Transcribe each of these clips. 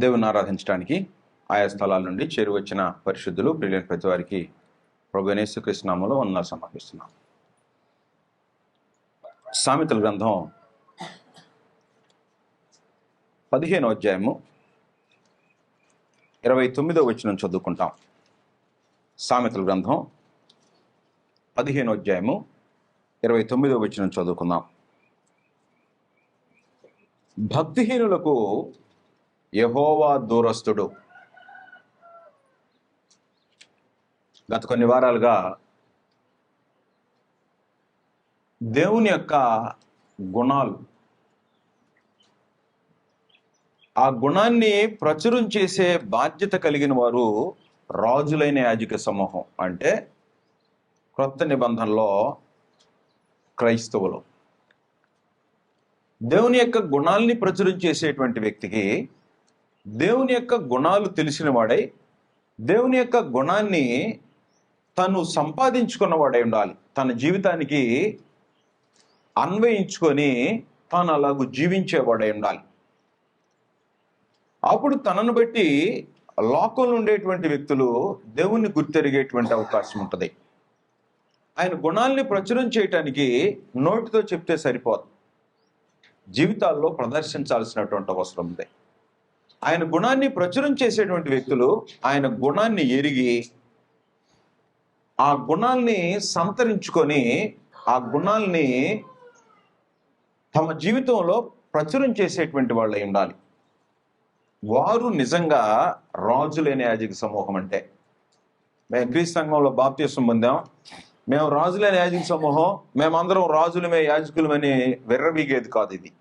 దేవుని ఆరాధించడానికి ఆయా స్థలాల నుండి చేరువచ్చిన పరిశుద్ధులు ప్రియులైన ప్రతి వారికి ప్రభువైన యేసుక్రీస్తు నామములో వందనాలు సమర్పిస్తున్నాం. సామెతల గ్రంథం 15వ అధ్యాయము 29వ వచనం చదువుకుంటాం. సామెతల గ్రంథం 15వ అధ్యాయము 29వ వచనం చదువుకుందాం. భక్తిహీనులకు యెహోవా దూరస్తుడు. గత కొన్ని వారాలుగా దేవుని యొక్క గుణాలు, ఆ గుణాన్ని ప్రచురం చేసే బాధ్యత కలిగిన వారు రాజులైన యాజక సమూహం, అంటే క్రొత్త నిబంధనలో క్రైస్తవులు. దేవుని యొక్క గుణాలని ప్రచురం చేసేటువంటి వ్యక్తికి దేవుని యొక్క గుణాలు తెలిసిన వాడై, దేవుని యొక్క గుణాన్ని తను సంపాదించుకున్నవాడై ఉండాలి. తన జీవితానికి అన్వయించుకొని తాను అలాగూ జీవించేవాడై ఉండాలి. అప్పుడు తనను బట్టి లోకంలో ఉండేటువంటి వ్యక్తులు దేవుణ్ణి గుర్తెరిగేటువంటి అవకాశం ఉంటుంది. ఆయన గుణాలని ప్రచురం చేయటానికి నోటితో చెప్తే సరిపోదు, జీవితాల్లో ప్రదర్శించాల్సినటువంటి అవసరం ఉంది. ఆయన గుణాన్ని ప్రచురం చేసేటువంటి వ్యక్తులు ఆయన గుణాన్ని ఎరిగి, ఆ గుణాల్ని సంతరించుకొని, ఆ గుణాల్ని తమ జీవితంలో ప్రచురం చేసేటువంటి వాళ్ళు ఉండాలి. వారు నిజంగా రాజులైన యాజక సమూహం. అంటే మేము క్రీస్తు సంఘంలో బాప్తిసం పొందాం, మేము రాజులైన యాజక సమూహం, మేమందరం రాజులమే యాజకులమని విర్రవీగేది కాదు. ఇది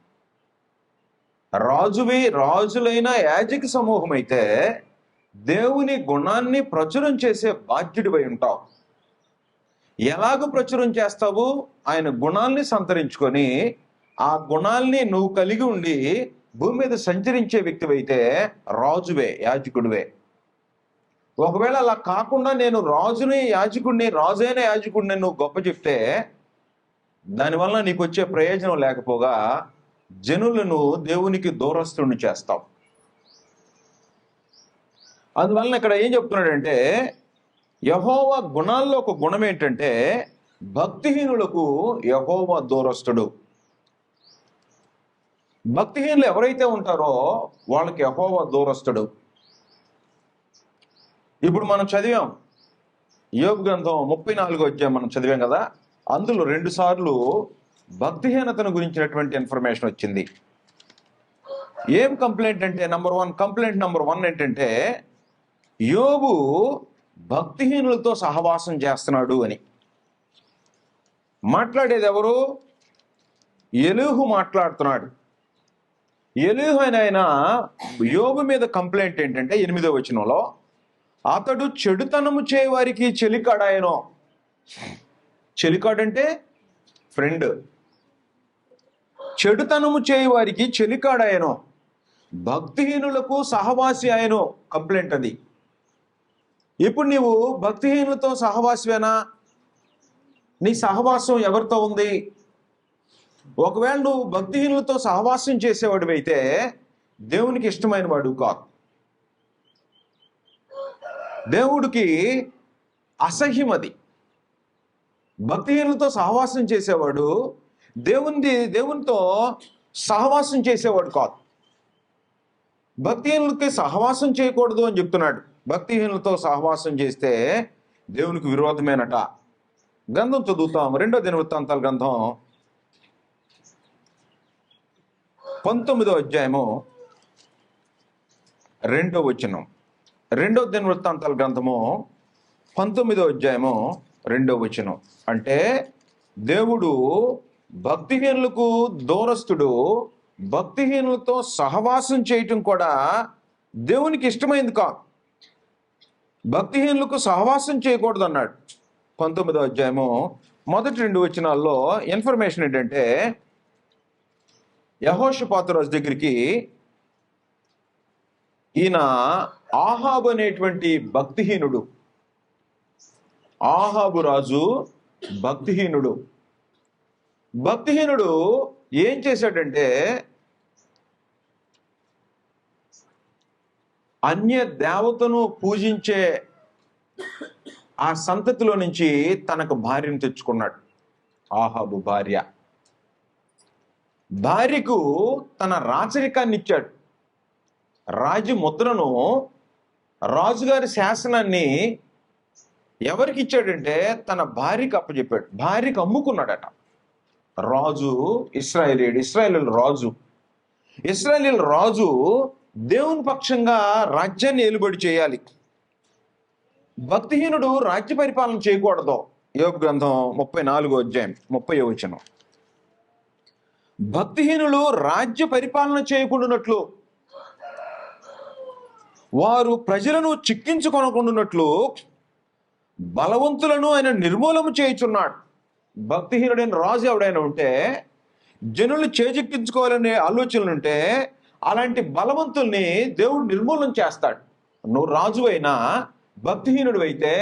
రాజులైన యాజక సమూహం అయితే దేవుని గుణాన్ని ప్రచురం చేసే బాధ్యుడివై ఉంటావు. ఎలాగ ప్రచురం చేస్తావు? ఆయన గుణాల్ని సంతరించుకొని, ఆ గుణాల్ని నువ్వు కలిగి ఉండి భూమి మీద సంచరించే వ్యక్తివైతే రాజువే, యాజకుడివే. ఒకవేళ అలా కాకుండా నేను రాజుని యాజకుడిని, రాజైన యాజకుడిని నువ్వు గొప్ప చెప్తే దానివల్ల నీకు వచ్చే ప్రయోజనం లేకపోగా జనులను దేవునికి దూరస్తుని చేస్తావు. అందువలన ఇక్కడ ఏం చెప్తున్నాడంటే, యెహోవా గుణాల్లో ఒక గుణం ఏంటంటే భక్తిహీనులకు యెహోవా దూరస్తుడు. భక్తిహీనులు ఎవరైతే ఉంటారో వాళ్ళకి యెహోవా దూరస్తుడు. ఇప్పుడు మనం చదివాం, యోబు గ్రంథం 34వ అధ్యాయం మనం చదివాం కదా. అందులో 2 సార్లు భక్తిహీనతను గురించినటువంటి ఇన్ఫర్మేషన్ వచ్చింది. ఏం కంప్లైంట్ అంటే, కంప్లైంట్ నెంబర్ 1 ఏంటంటే యోబు భక్తిహీనులతో సహవాసం చేస్తున్నాడు అని. మాట్లాడేది ఎవరు? ఎలీహు మాట్లాడుతున్నాడు. ఎలీహు ఆయన యోబు మీద కంప్లైంట్ ఏంటంటే 8వ వచనంలో, అతడు చెడుతనము చేయవారికి చెలికాడాయనో. చెలికాడంటే ఫ్రెండ్. చెడుతనము చేయవారికి చెలికాడాయనో, భక్తిహీనులకు సహవాసి ఆయనో కంప్లైంట్ అది. ఇప్పుడు నీవు భక్తిహీనులతో సహవాసివేనా? నీ సహవాసం ఎవరితో ఉంది? ఒకవేళ నువ్వు భక్తిహీనులతో సహవాసం చేసేవాడు అయితే దేవునికి ఇష్టమైన వాడు కాదు. దేవుడికి అసహ్యం అది. భక్తిహీనులతో సహవాసం చేసేవాడు దేవునితో సహవాసం చేసేవాడు కాదు. భక్తిహీనులకి సహవాసం చేయకూడదు అని చెప్తున్నాడు. భక్తిహీనులతో సహవాసం చేస్తే దేవునికి విరోధమేనట. గ్రంథం చదువుతాం, 2వ దినవృత్తాంతాల గ్రంథం 19వ అధ్యాయము 2వ వచనం. 2వ దినవృత్తాంతాల గ్రంథము 19వ అధ్యాయము 2వ వచనం. అంటే దేవుడు భక్తిహీనులకు దూరస్తుడు. భక్తిహీనులతో సహవాసం చేయటం కూడా దేవునికి ఇష్టమైంది కాదు. భక్తిహీనులకు సహవాసం చేయకూడదు అన్నాడు. 19వ అధ్యాయము మొదటి 2 వచనాల్లో ఇన్ఫర్మేషన్ ఏంటంటే, యెహోషాపాతు రాజు దగ్గరికి ఈయన ఆహాబు అనేటువంటి భక్తిహీనుడు, ఆహాబు రాజు భక్తిహీనుడు ఏం చేశాడంటే అన్య దేవతను పూజించే ఆ సంతతిలో నుంచి తనకు భార్యను తెచ్చుకున్నాడు. ఆహాబు భార్యకు తన రాచరికాన్ని ఇచ్చాడు. రాజు ముద్రను, రాజుగారి శాసనాన్ని ఎవరికి ఇచ్చాడంటే తన భార్యకు అప్పచెప్పాడు. భార్యకు అమ్ముకున్నాడట. రాజు ఇశ్రాయేలీయుల రాజు దేవుని పక్షంగా రాజ్యాన్ని ఏలుబడి చేయాలి. భక్తిహీనుడు రాజ్య పరిపాలన చేయకూడదు. యోబు గ్రంథం 34వ అధ్యాయం 30వ వచనం. భక్తిహీనులు రాజ్య పరిపాలన చేయకుండానట్లు, వారు ప్రజలను చిక్కించుకొనకుండానట్లు బలవంతులను ఆయన నిర్మూలన చేయుచున్నాడు. భక్తిహీనుడైన రాజు ఎవడైనా ఉంటే, జనులు చేజిక్కించుకోవాలనే ఆలోచనలు ఉంటే, అలాంటి బలవంతుల్ని దేవుడు నిర్మూలన చేస్తాడు. నువ్వు రాజు అయినా భక్తిహీనుడు అయితే,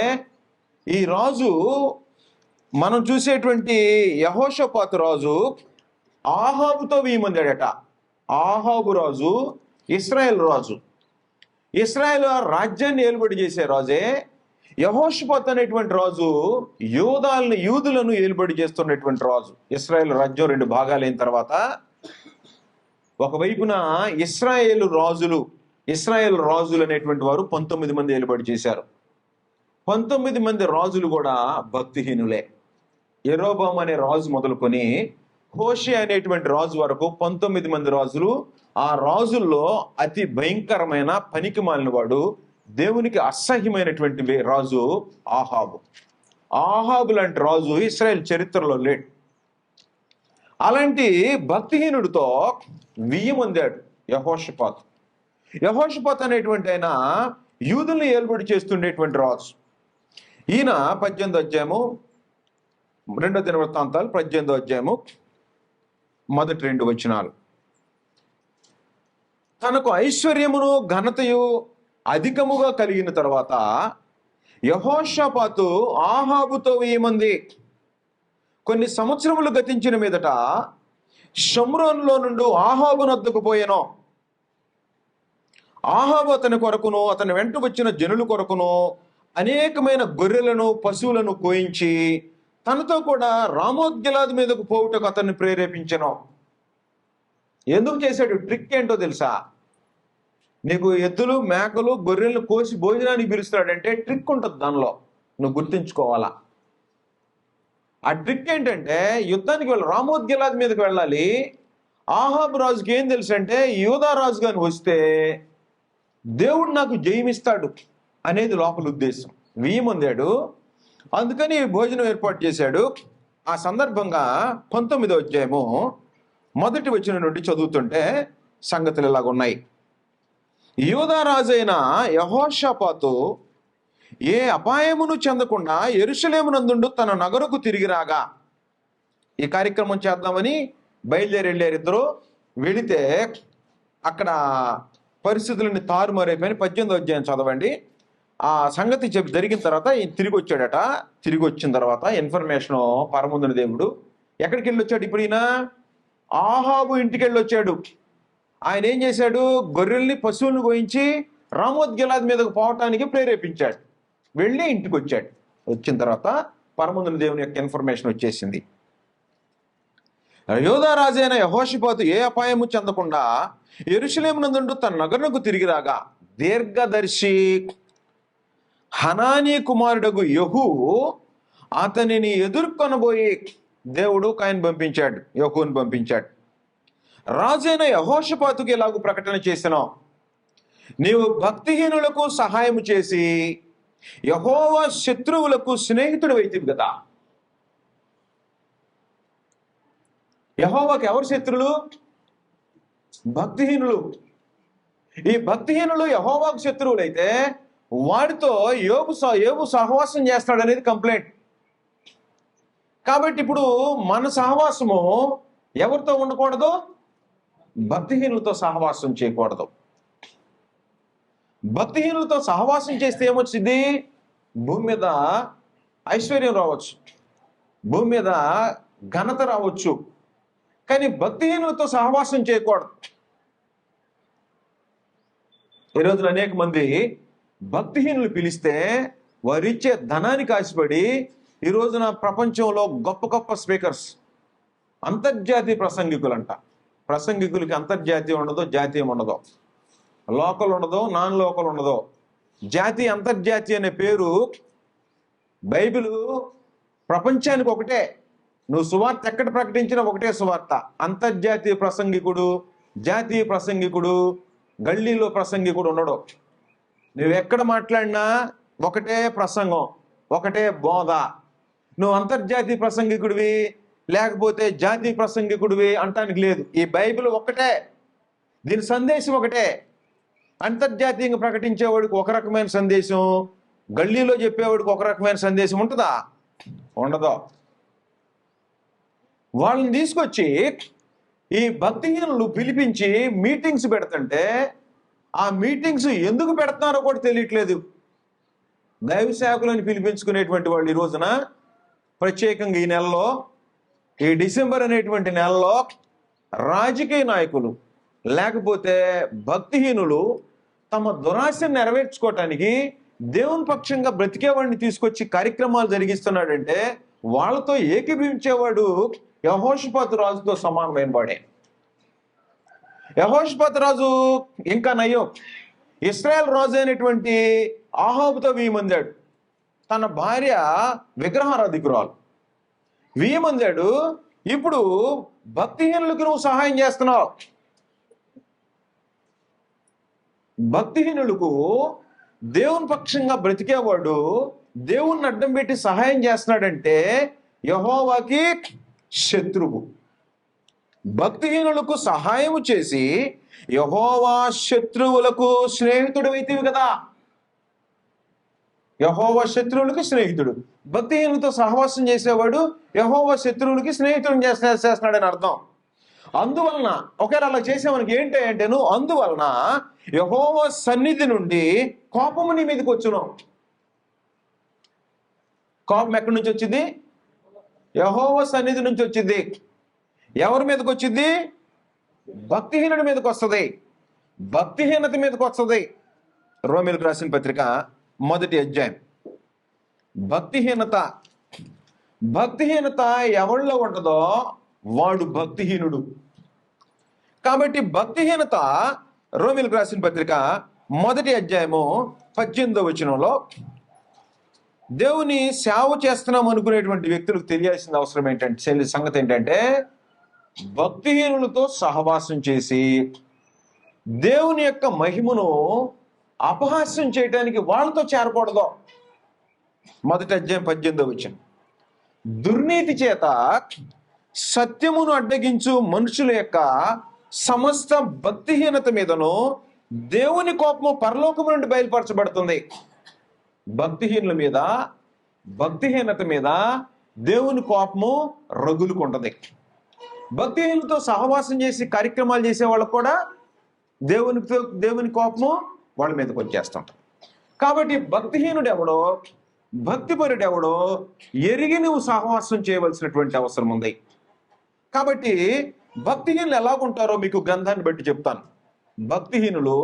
ఈ రాజు మనం చూసేటువంటి యెహోషాపాతు రాజు ఆహాబుతో వీయమందాడట. ఆహాబు రాజు ఇశ్రాయేల్ రాజు. ఇశ్రాయేల్ రాజ్యాన్ని ఏలుబడి చేసే రాజే. యెహోషాపాతు అనేటువంటి రాజు యూదులను ఏలుబడి చేస్తున్నటువంటి రాజు. ఇశ్రాయేల్ రాజ్యం 2 భాగాలైన తర్వాత ఒకవైపున ఇశ్రాయేల్ రాజులు అనేటువంటి వారు 19 మంది ఏలుబడి చేశారు. 19 మంది రాజులు కూడా భక్తిహీనులే. యెరోబాము అనే రాజు మొదలుకొని హోషే అనేటువంటి రాజు వరకు 19 మంది రాజులు. ఆ రాజుల్లో అతి భయంకరమైన పనికి మాలిన వాడు, దేవునికి అసహ్యమైనటువంటి రాజు ఆహాబు లాంటి రాజు ఇశ్రాయేల్ చరిత్రలో లేడు. అలాంటి భక్తిహీనుడితో వియ్యమందాడు యెహోషాపాతు అనేటువంటి ఆయన యూదుల్ని ఏలుబడి చేస్తుండేటువంటి రాజు. ఈయన 18వ అధ్యాయము 2వ దినవృత్తాంతాలు 18వ అధ్యాయము మొదటి 2 వచనాలు. తనకు ఐశ్వర్యమును ఘనతయు అధికముగా కలిగిన తర్వాత యెహోషాపాతు ఆహాబుతో వేయమంది. కొన్ని సంవత్సరములు గతించిన మీదట షమ్రోనులో నుండి ఆహాబు నద్దకు పోయెను. ఆహాబు అతని కొరకును అతని వెంట వచ్చిన జనుల కొరకును అనేకమైన గొర్రెలను పశువులను కోయించి తనతో కూడా రామోత్గిలాదు మీదకు పోవుటకు అతన్ని ప్రేరేపించెను. ఎందుకు చేశాడు? ట్రిక్ ఏంటో తెలుసా? నీకు ఎద్దులు, మేకలు, గొర్రెలను కోసి భోజనానికి పిలుస్తాడంటే ట్రిక్ ఉంటుంది దానిలో, నువ్వు గుర్తించుకోవాలా. ఆ ట్రిక్ ఏంటంటే యుద్ధానికి రామోత్గిలాదు మీదకి వెళ్ళాలి. ఆహాబు రాజుకి ఏం తెలుసు అంటే యూదా రాజు గాని వస్తే దేవుడు నాకు జయమిస్తాడు అనేది లోపల ఉద్దేశం. వీయమందాడు, అందుకని భోజనం ఏర్పాటు చేశాడు. ఆ సందర్భంగా 19వ అధ్యాయము మొదటి వచనం నుండి చదువుతుంటే సంగతులు ఇలాగున్నాయి. యూదా రాజైన యెహోషాపాతు ఏ అపాయమును చెందకుండా యెరూషలేమునందుండు తన నగరుకు తిరిగి రాగా, ఈ కార్యక్రమం చేద్దామని బయలుదేరి వెళ్ళారు ఇద్దరు. వెళితే అక్కడ పరిస్థితులన్నీ తారుమారైపోయిన 18వ అధ్యాయం చదవండి. ఆ సంగతి జరిగిన తర్వాత తిరిగి వచ్చాడట. తిరిగి వచ్చిన తర్వాత ఇన్ఫర్మేషన్ పరముందున దేవుడు ఎక్కడికి వెళ్ళొచ్చాడు? ఇప్పుడు ఈయన ఆహాబు ఇంటికి వెళ్ళొచ్చాడు. ఆయన ఏం చేశాడు? గొర్రెల్ని, పశువులను కోయించి రామోత్గిలాదు మీదకు పోవటానికి ప్రేరేపించాడు. వెళ్ళి ఇంటికి వచ్చాడు. వచ్చిన తర్వాత పరముందున దేవుని యొక్క ఇన్ఫర్మేషన్ వచ్చేసింది. యూదా రాజైన యెహోషాపాతు ఏ అపాయము చెందకుండా యెరూషలేమునందుండు తన నగరునకు తిరిగి రాగా, దీర్ఘదర్శి హనానీ కుమారుడగు యెహూ అతనిని ఎదుర్కొనబోయి దేవుడు యెహూను పంపించాడు. రాజైన యెహోషాపాతుకి ఎలాగూ ప్రకటన చేసినావు, నీవు భక్తిహీనులకు సహాయం చేసి యెహోవా శత్రువులకు స్నేహితుడు అయితివి కదా. యెహోవాకి ఎవరు శత్రులు? భక్తిహీనులు. ఈ భక్తిహీనులు యెహోవాకు శత్రువులైతే వాడితో యోబు సహవాసం చేస్తాడనేది కంప్లైంట్. కాబట్టి ఇప్పుడు మన సహవాసము ఎవరితో ఉండకూడదు? భక్తిహీనులతో సహవాసం చేయకూడదు. భక్తిహీనులతో సహవాసం చేస్తే ఏమొచ్చింది? భూమి మీద ఐశ్వర్యం రావచ్చు, భూమి మీద ఘనత రావచ్చు, కానీ భక్తిహీనులతో సహవాసం చేయకూడదు. ఈ రోజున అనేక మంది భక్తిహీనులు పిలిస్తే వారిచ్చే ధనానికి ఆశపడి ఈ రోజున ప్రపంచంలో గొప్ప గొప్ప స్పీకర్స్, అంతర్జాతీయ ప్రసంగికులంట. ప్రసంగికులకి అంతర్జాతీయం ఉండదు, జాతీయం ఉండదు, లోకల్ ఉండదు, నాన్ లోకల్ ఉండదు. జాతీయ అంతర్జాతీయ అనే పేరు బైబిల్ ప్రపంచానికి ఒకటే. నువ్వు సువార్త ఎక్కడ ప్రకటించినా ఒకటే సువార్త. అంతర్జాతీయ ప్రసంగికుడు, జాతీయ ప్రసంగికుడు, గల్లీలో ప్రసంగికుడు ఉండడు. నువ్వు ఎక్కడ మాట్లాడినా ఒకటే ప్రసంగం, ఒకటే బోధ. నువ్వు అంతర్జాతీయ ప్రసంగికుడివి లేకపోతే జాతీయ ప్రసంగికుడివి అంటానికి లేదు. ఈ బైబిల్ ఒక్కటే, దీని సందేశం ఒకటే. అంతర్జాతీయంగా ప్రకటించేవాడికి ఒక రకమైన సందేశం, గల్లీలో చెప్పేవాడికి ఒక రకమైన సందేశం ఉంటుందా? ఉండదు. వాళ్ళని తీసుకొచ్చి ఈ భక్తిహీనులు పిలిపించి మీటింగ్స్ పెడుతుంటే ఆ మీటింగ్స్ ఎందుకు పెడుతున్నారో కూడా తెలియట్లేదు. దైవ సేవకులను పిలిపించుకునేటువంటి వాళ్ళు ఈ రోజున ప్రత్యేకంగా ఈ నెలలో, ఈ డిసెంబర్ అనేటువంటి నెలలో రాజకీయ నాయకులు లేకపోతే భక్తిహీనులు తమ దురాశను నెరవేర్చుకోవటానికి దేవుని పక్షంగా బ్రతికేవాడిని తీసుకొచ్చి కార్యక్రమాలు జరిగిస్తున్నాడంటే వాళ్ళతో ఏకీభవించేవాడు యెహోషాపాతు రాజుతో సమానమైన వాడే. యెహోషాపాతు రాజు ఇంకా నయ్యం, ఇశ్రాయేల్ రాజు అయినటువంటి ఆహాబుతో వీయమందాడు. తన భార్య విగ్రహారాధికురాలు వీయమందాడు. ఇప్పుడు భక్తిహీనులకు నువ్వు సహాయం చేస్తున్నావు. భక్తిహీనులకు దేవుని పక్షంగా బ్రతికేవాడు దేవుణ్ణి అడ్డం పెట్టి సహాయం చేస్తున్నాడంటే యెహోవాకి శత్రువు. భక్తిహీనులకు సహాయం చేసి యెహోవా శత్రువులకు స్నేహితుడు అయితేవి కదా. యెహోవా శత్రువులకి స్నేహితుడు. భక్తిహీనులతో సహవాసం చేసేవాడు యెహోవా శత్రువులకి స్నేహితుడు చేస్తున్నాడని అర్థం. అందువలన ఒకవేళ అలా చేసేవానికి ఏంటి అంటే నువ్వు అందువలన యెహోవా సన్నిధి నుండి కోపము నీ మీదకి వచ్చును. కోపం ఎక్కడి నుంచి వచ్చింది? యెహోవా సన్నిధి నుంచి వచ్చింది. ఎవరి మీదకి వచ్చింది? భక్తిహీనుడి మీదకి వస్తుంది, భక్తిహీనత మీదకి వస్తుంది. రోమీయులకు రాసిన పత్రిక 1వ అధ్యాయం. భక్తిహీనత ఎవరిలో ఉంటుందో వాడు భక్తిహీనుడు. కాబట్టి భక్తిహీనత రోమీయులకు రాసిన పత్రిక 1వ అధ్యాయము 18వ వచనంలో దేవుని సేవ చేస్తున్నాం అనుకునేటువంటి వ్యక్తులకు తెలియాల్సిన అవసరం ఏంటంటే, సంగతి ఏంటంటే భక్తిహీనులతో సహవాసం చేసి దేవుని యొక్క మహిమను అపహాస్యం చేయడానికి వాళ్ళతో చేరకూడదు. 1వ అధ్యాయం 18వ వచనం. దుర్నీతి చేత సత్యమును అడ్డగించు మనుషుల యొక్క సమస్త భక్తిహీనత మీదను దేవుని కోపము పరలోకము నుండి బయలుపరచబడుతుంది. భక్తిహీనుల మీద, భక్తిహీనత మీద దేవుని కోపము రగులుకుంటది. భక్తిహీనులతో సహవాసం చేసి కార్యక్రమాలు చేసే వాళ్ళకు కూడా దేవుని కోపము వాళ్ళ మీదకి వచ్చేస్తుంటారు. కాబట్టి భక్తిహీనుడు ఎవడో, భక్తిపరుడు ఎవడో ఎరిగి నువ్వు సహవాసం చేయవలసినటువంటి అవసరం ఉంది. కాబట్టి భక్తిహీనులు ఎలాగుంటారో మీకు గ్రంథాన్ని బట్టి చెప్తాను. భక్తిహీనులు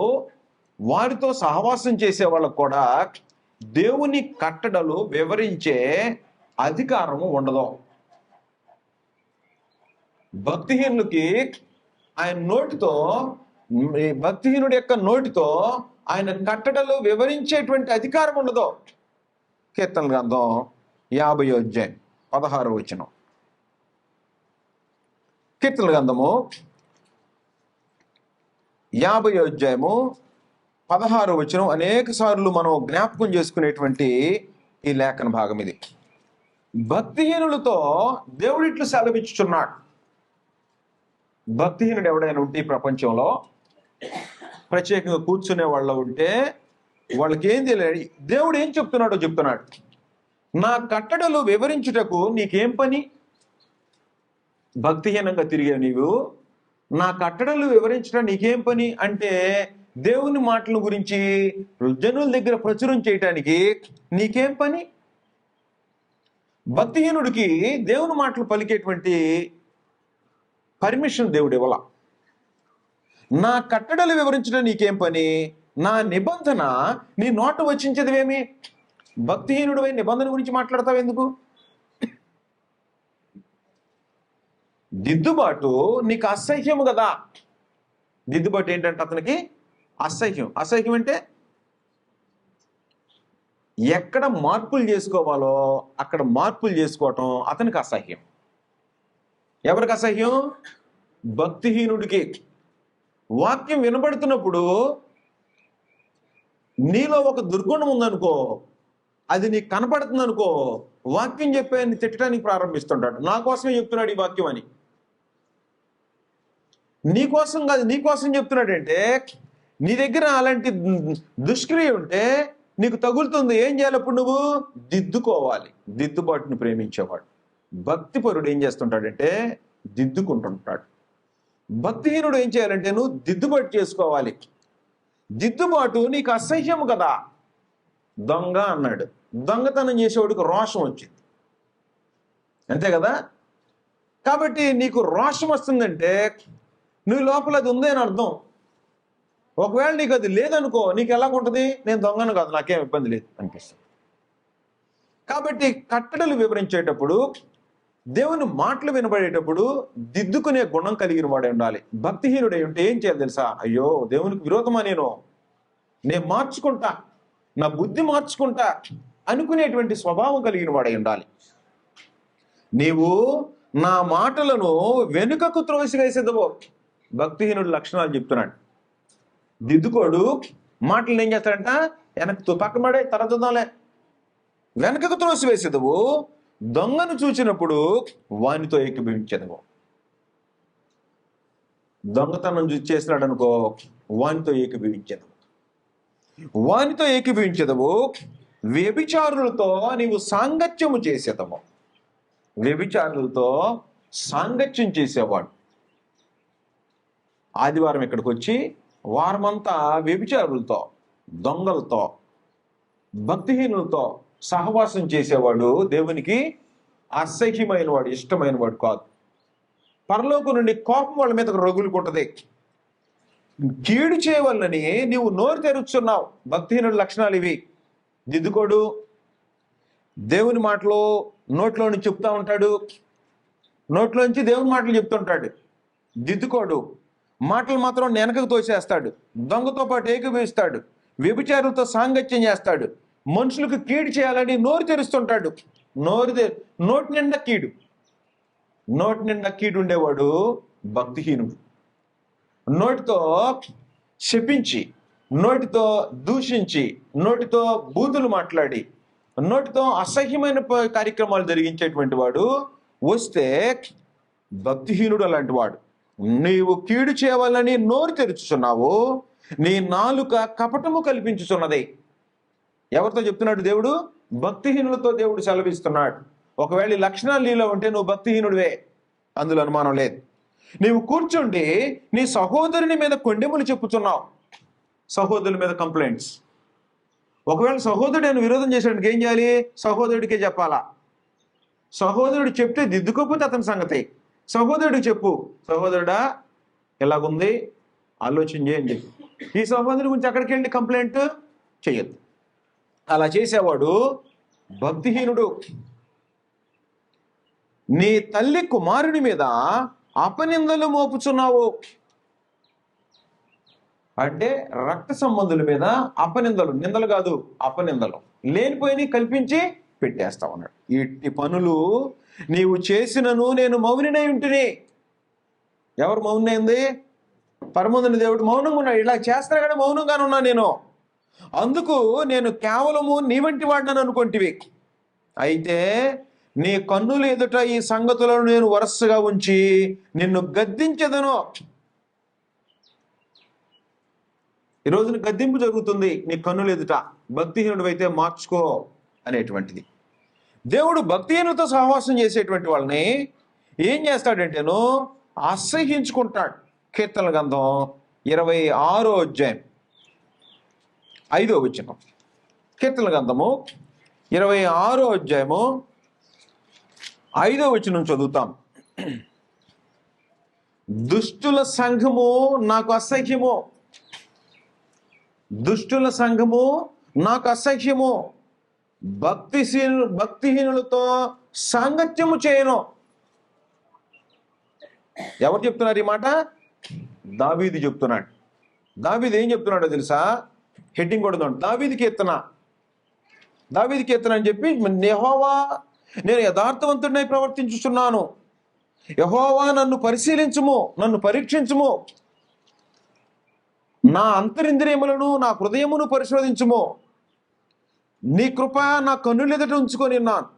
వారితో సహవాసం చేసే వాళ్ళకు కూడా దేవుని కట్టడలు వివరించే అధికారము ఉండదు. భక్తిహీనులకి ఆయన నోటితో, భక్తిహీనుడి యొక్క నోటితో ఆయన కట్టడలు వివరించేటువంటి అధికారం ఉండదు. కీర్తన గ్రంథం 50వ అధ్యాయం 16వ వచనం. కీర్తన గ్రంథము 50వ అధ్యాయము 16వ వచనం అనేక సార్లు మనం జ్ఞాపకం చేసుకునేటువంటి ఈ లేఖన భాగం ఇది. భక్తిహీనులతో దేవుడు ఇట్లు సెలవిచ్చుచున్నాడు. భక్తిహీనుడు ఎవడైనా ఉంటే ఈ ప్రపంచంలో ప్రత్యేకంగా కూర్చునే వాళ్ళు ఉంటే వాళ్ళకి ఏం తెలియదు. దేవుడు ఏం చెప్తున్నాడో చెప్తున్నాడు. నా కట్టడలు వివరించుటకు నీకేం పని? భక్తిహీనంగా తిరిగే నీవు నా కట్టడలు వివరించడం నీకేం పని అంటే దేవుని మాటల గురించి జనుల దగ్గర ప్రచురం చేయటానికి నీకేం పని? భక్తిహీనుడికి దేవుని మాటలు పలికేటువంటి పర్మిషన్ దేవుడు ఇవ్వాల. నా కట్టడలు వివరించడం నీకేం పని? నా నిబంధన నీ నోట వచ్చించదివేమి? భక్తిహీనుడివై నిబంధన గురించి మాట్లాడతావు ఎందుకు? దిద్దుబాటు నీకు అసహ్యము కదా. దిద్దుబాటు ఏంటంటే అతనికి అసహ్యం. అసహ్యం అంటే ఎక్కడ మార్పులు చేసుకోవాలో అక్కడ మార్పులు చేసుకోవటం అతనికి అసహ్యం. ఎవరికి అసహ్యం? భక్తిహీనుడికి. వాక్యం వినబడుతున్నప్పుడు నీలో ఒక దుర్గుణం ఉందనుకో, అది నీకు కనపడుతుంది అనుకో, వాక్యం చెప్పాయని తిట్టడానికి ప్రారంభిస్తుంటాడు. నా కోసమే చెప్తున్నాడు ఈ వాక్యం అని. నీ కోసం కాదు, నీ కోసం చెప్తున్నాడంటే నీ దగ్గర అలాంటి దుష్క్రియ ఉంటే నీకు తగులుతుంది. ఏం చేయాలి అప్పుడు? నువ్వు దిద్దుకోవాలి. దిద్దుబాటుని ప్రేమించేవాడు. భక్తిపరుడు ఏం చేస్తుంటాడంటే దిద్దుకుంటుంటాడు. భక్తిహీనుడు ఏం చేయాలంటే నువ్వు దిద్దుబాటు చేసుకోవాలి. దిద్దుబాటు నీకు అసహ్యం కదా. దొంగ అన్నాడు. దొంగతనం చేసేవాడికి రోషం వచ్చింది, అంతే కదా. కాబట్టి నీకు రోషం వస్తుందంటే నువ్వు లోపల అది ఉంది అని అర్థం. ఒకవేళ నీకు అది లేదనుకో, నీకు ఎలాగుంటుంది? నేను దొంగను కాదు, నాకేం ఇబ్బంది లేదు అనిపిస్తుంది. కాబట్టి కట్టడలు వివరించేటప్పుడు, దేవుని మాటలు వినబడేటప్పుడు దిద్దుకునే గుణం కలిగిన వాడే ఉండాలి. భక్తిహీనుడై ఉంటే ఏం చేయాలి తెలుసా? అయ్యో దేవునికి విరోధమా నేను మార్చుకుంటా, నా బుద్ధి మార్చుకుంటా అనుకునేటువంటి స్వభావం కలిగిన వాడై ఉండాలి. నీవు నా మాటలను వెనుకకు త్రోసివేసేదవో. భక్తిహీనుడు లక్షణాలు చెప్తున్నాడు. దిద్దుకోడు. మాటలు ఏం చేస్తాడంట? వెనక్కి పక్కన పడే తరచుదాలే, వెనకకు త్రోసివేసేదవు. దొంగను చూచినప్పుడు వానితో ఏకీభవించేదవు. దొంగతనం చేసినాడు అనుకో, వానితో ఏకీభవించేదవు. వానితో ఏకీభవించేదవు. వ్యభిచారులతో నీవు సాంగత్యము చేసేదవు. వ్యభిచారులతో సాంగత్యం చేసేవాడు. ఆదివారం ఇక్కడికి వచ్చి వారమంతా వ్యభిచారులతో, దొంగలతో, భక్తిహీనులతో సహవాసం చేసేవాడు దేవునికి అసహ్యమైన వాడు, ఇష్టమైన వాడు కాదు. పరలోకం నుండి కోపం వాళ్ళ మీద రగులుకుంటది. కీడు చేయవలనని నీవు నోరు తెరుచున్నావు. భక్తిహీనుడి లక్షణాలు ఇవి. దిద్దుకోడు. దేవుని మాటలు నోట్లో నుంచి చెప్తా ఉంటాడు, నోట్లోంచి దేవుని మాటలు చెప్తుంటాడు. దిద్దుకోడు. మాటలు మాత్రం వెనకకు తోసేస్తాడు. దొంగతో పాటు ఏకీభవిస్తాడు. వ్యభిచారులతో సాంగత్యం చేస్తాడు. మనుషులకు కీడు చేయాలని నోరు తెరుస్తుంటాడు. నోటి నిండా కీడు. నోటి నిండా కీడు ఉండేవాడు భక్తిహీనుడు. నోటితో శపించి, నోటితో దూషించి, నోటితో బూతులు మాట్లాడి, నోటితో అసహ్యమైన కార్యక్రమాలు జరిగించేటువంటి వాడు వస్తే భక్తిహీనుడు అలాంటి వాడు. నీవు కీడు చేయవాలని నోరు తెరుచుచున్నావు, నీ నాలుక కపటము కల్పించుచున్నది. ఎవరితో చెప్తున్నాడు దేవుడు? భక్తిహీనులతో దేవుడు సెలవిస్తున్నాడు. ఒకవేళ ఈ లక్షణాలు నీలో ఉంటే నువ్వు భక్తిహీనుడివే, అందులో అనుమానం లేదు. నీవు కూర్చుండి నీ సహోదరుని మీద కొండెములు చెప్పుచున్నావు. సహోదరుల మీద కంప్లైంట్స్. ఒకవేళ సహోదరుడు నేను విరోధం చేసేటికి ఏం చేయాలి? సహోదరుడికే చెప్పాలా. సహోదరుడు చెప్తే దిద్దుకోకపోతే అతని సంగతి. సహోదరుడికి చెప్పు, సహోదరుడా ఎలాగుంది ఆలోచన చేయని చెప్పి. ఈ సహోదరుడి గురించి అక్కడికి వెళ్ళి కంప్లైంట్ చేయొద్దు. అలా చేసేవాడు భక్తిహీనుడు. నీ తల్లి కుమారుని మీద అపనిందలు మోపుచున్నావు. అంటే రక్త సంబంధుల మీద అపనిందలు, నిందలు కాదు అపనిందలు, లేనిపోయి కల్పించి పెట్టేస్తావు అన్నాడు. ఇట్టి పనులు నీవు చేసినను నేను మౌనినై ఉంటిని. ఎవరు మౌనైంది? పరమందుని దేవుడు మౌనంగా ఉన్నాడు. ఇలా చేస్తున్నా కానీ మౌనంగానే ఉన్నా నేను. అందుకు నేను కేవలము నీ వంటి వాడినని అనుకుంటివి. అయితే నీ కన్నుల ఎదుట ఈ సంగతులను నేను వరుసగా ఉంచి నిన్ను గద్దించెదను. ఈ రోజున గద్దింపు జరుగుతుంది నీ కన్నుల ఎదుట. భక్తిహీనుడు అయితే మార్చుకో అనేటువంటిది. దేవుడు భక్తిహీనులతో సహవాసం చేసేటువంటి వాళ్ళని ఏం చేస్తాడంటేను అసహ్యించుకుంటాడు. కీర్తనల గ్రంథం 26వ అధ్యాయం 5వ వచనం. కీర్తనల గ్రంథము 26వ అధ్యాయము 5వ వచనం చదువుతాం. దుష్టుల సంఘము నాకు అసహ్యము. దుష్టుల సంఘము నాకు అసహ్యము, భక్తిహీనులతో సాంగత్యము చేయను. ఎవరు చెప్తున్నారు ఈ మాట? దావీదు చెప్తున్నాడు. దావీదు ఏం చెప్తున్నాడో తెలుసా? హెడ్డింగ్ కూడా దావీదు కీర్తన అని చెప్పి, యెహోవా నేను యథార్థవంతుడినై ప్రవర్తించుచున్నాను, యెహోవా నన్ను పరిశీలించుము, నన్ను పరీక్షించుము, నా అంతరింద్రియములను నా హృదయమును పరిశోధించుము, నీ కృప నా కన్నులెదుట ఉంచుకొని ఉన్నాను,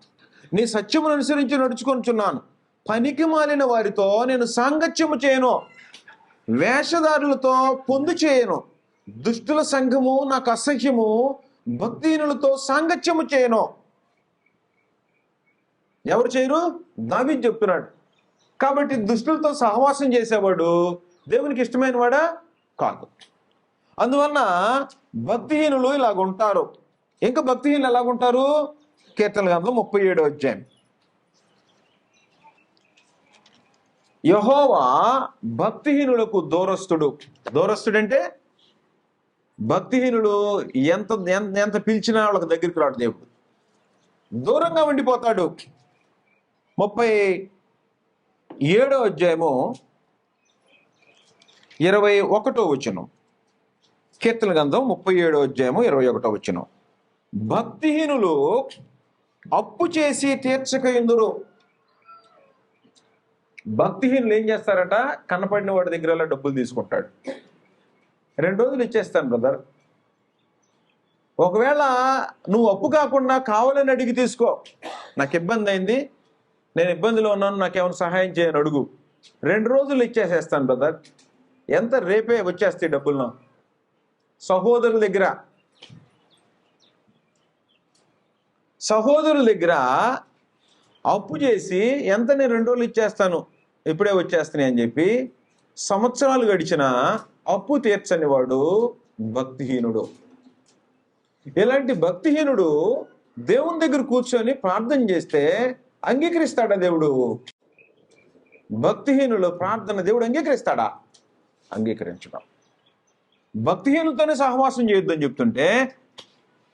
నీ సత్యమును అనుసరించి నడుచుకొనిచున్నాను, పనికి మాలిన వారితో నేను సాంగత్యము చేయను, వేషధారులతో పొందు చేయను, దుష్టుల సంఘము నాకు అసహ్యము, భక్తిహీనులతో సాంగత్యము చేయను. ఎవరు చేయరు? దావీదు చెప్తున్నాడు. కాబట్టి దుష్టులతో సహవాసం చేసేవాడు దేవునికి ఇష్టమైన వాడా? కాదు. అందువలన భక్తిహీనులు ఇలాగుంటారు. ఇంకా భక్తిహీనులు ఎలాగుంటారు? కీర్తన గ్రంథం 37వ అధ్యాయం. యెహోవా భక్తిహీనులకు దూరస్తుడు. దూరస్తుడంటే భక్తిహీనుడు ఎంత పిలిచినా వాళ్ళకి దగ్గరికి రాడు దేవుడు, దూరంగా ఉండిపోతాడు. 37వ అధ్యాయము 21వ వచనం. కీర్తన గ్రంథం 37వ అధ్యాయము 21వ వచనం. భక్తిహీనులు అప్పు చేసి తీర్చకయుందురు. భక్తిహీనులు ఏం చేస్తారట? కనపడిన వాడి దగ్గర డబ్బులు తీసుకుంటాడు. 2 రోజులు ఇచ్చేస్తాను బ్రదర్. ఒకవేళ నువ్వు అప్పు కాకుండా కావాలని అడిగి తీసుకో, నాకు ఇబ్బంది అయింది, నేను ఇబ్బందిలో ఉన్నాను, నాకేమైనా సహాయం చేయని అడుగు, 2 రోజులు ఇచ్చేసేస్తాను బ్రదర్. ఎంత? రేపే వచ్చేస్తాయి డబ్బులు. నా సహోదరుల దగ్గర అప్పు చేసి ఎంత, నేను 2 రోజులు ఇచ్చేస్తాను, ఇప్పుడే వచ్చేస్తాను అని చెప్పి సంవత్సరాలు గడిచిన అప్పు తీర్చని వాడు భక్తిహీనుడు. ఇలాంటి భక్తిహీనుడు దేవుని దగ్గర కూర్చొని ప్రార్థన చేస్తే అంగీకరిస్తాడా దేవుడు? భక్తిహీనులు ప్రార్థన దేవుడు అంగీకరిస్తాడా? అంగీకరించడం. భక్తిహీనులతోనే సహవాసం చేయొద్దని చెప్తుంటే,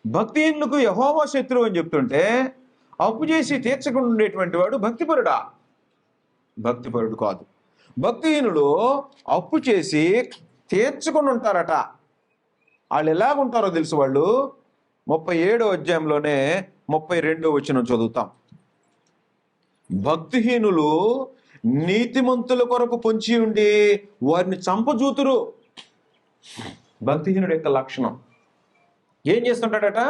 భక్తిహీనులకు యెహోవా శత్రువు అని చెప్తుంటే, అప్పు చేసి తీర్చకుండా ఉండేటువంటి వాడు భక్తిపరుడా? భక్తిపరుడు కాదు. భక్తిహీనులు అప్పు చేసి తీర్చుకొని ఉంటారట. వాళ్ళు ఎలాగుంటారో తెలుసు. వాళ్ళు 37వ అధ్యాయంలోనే 32వ వచనం చదువుతాం. భక్తిహీనులు నీతిమంతుల కొరకు పొంచి ఉండి వారిని చంపజూతురు. భక్తిహీనుడు యొక్క లక్షణం ఏం చేస్తుంటాడట?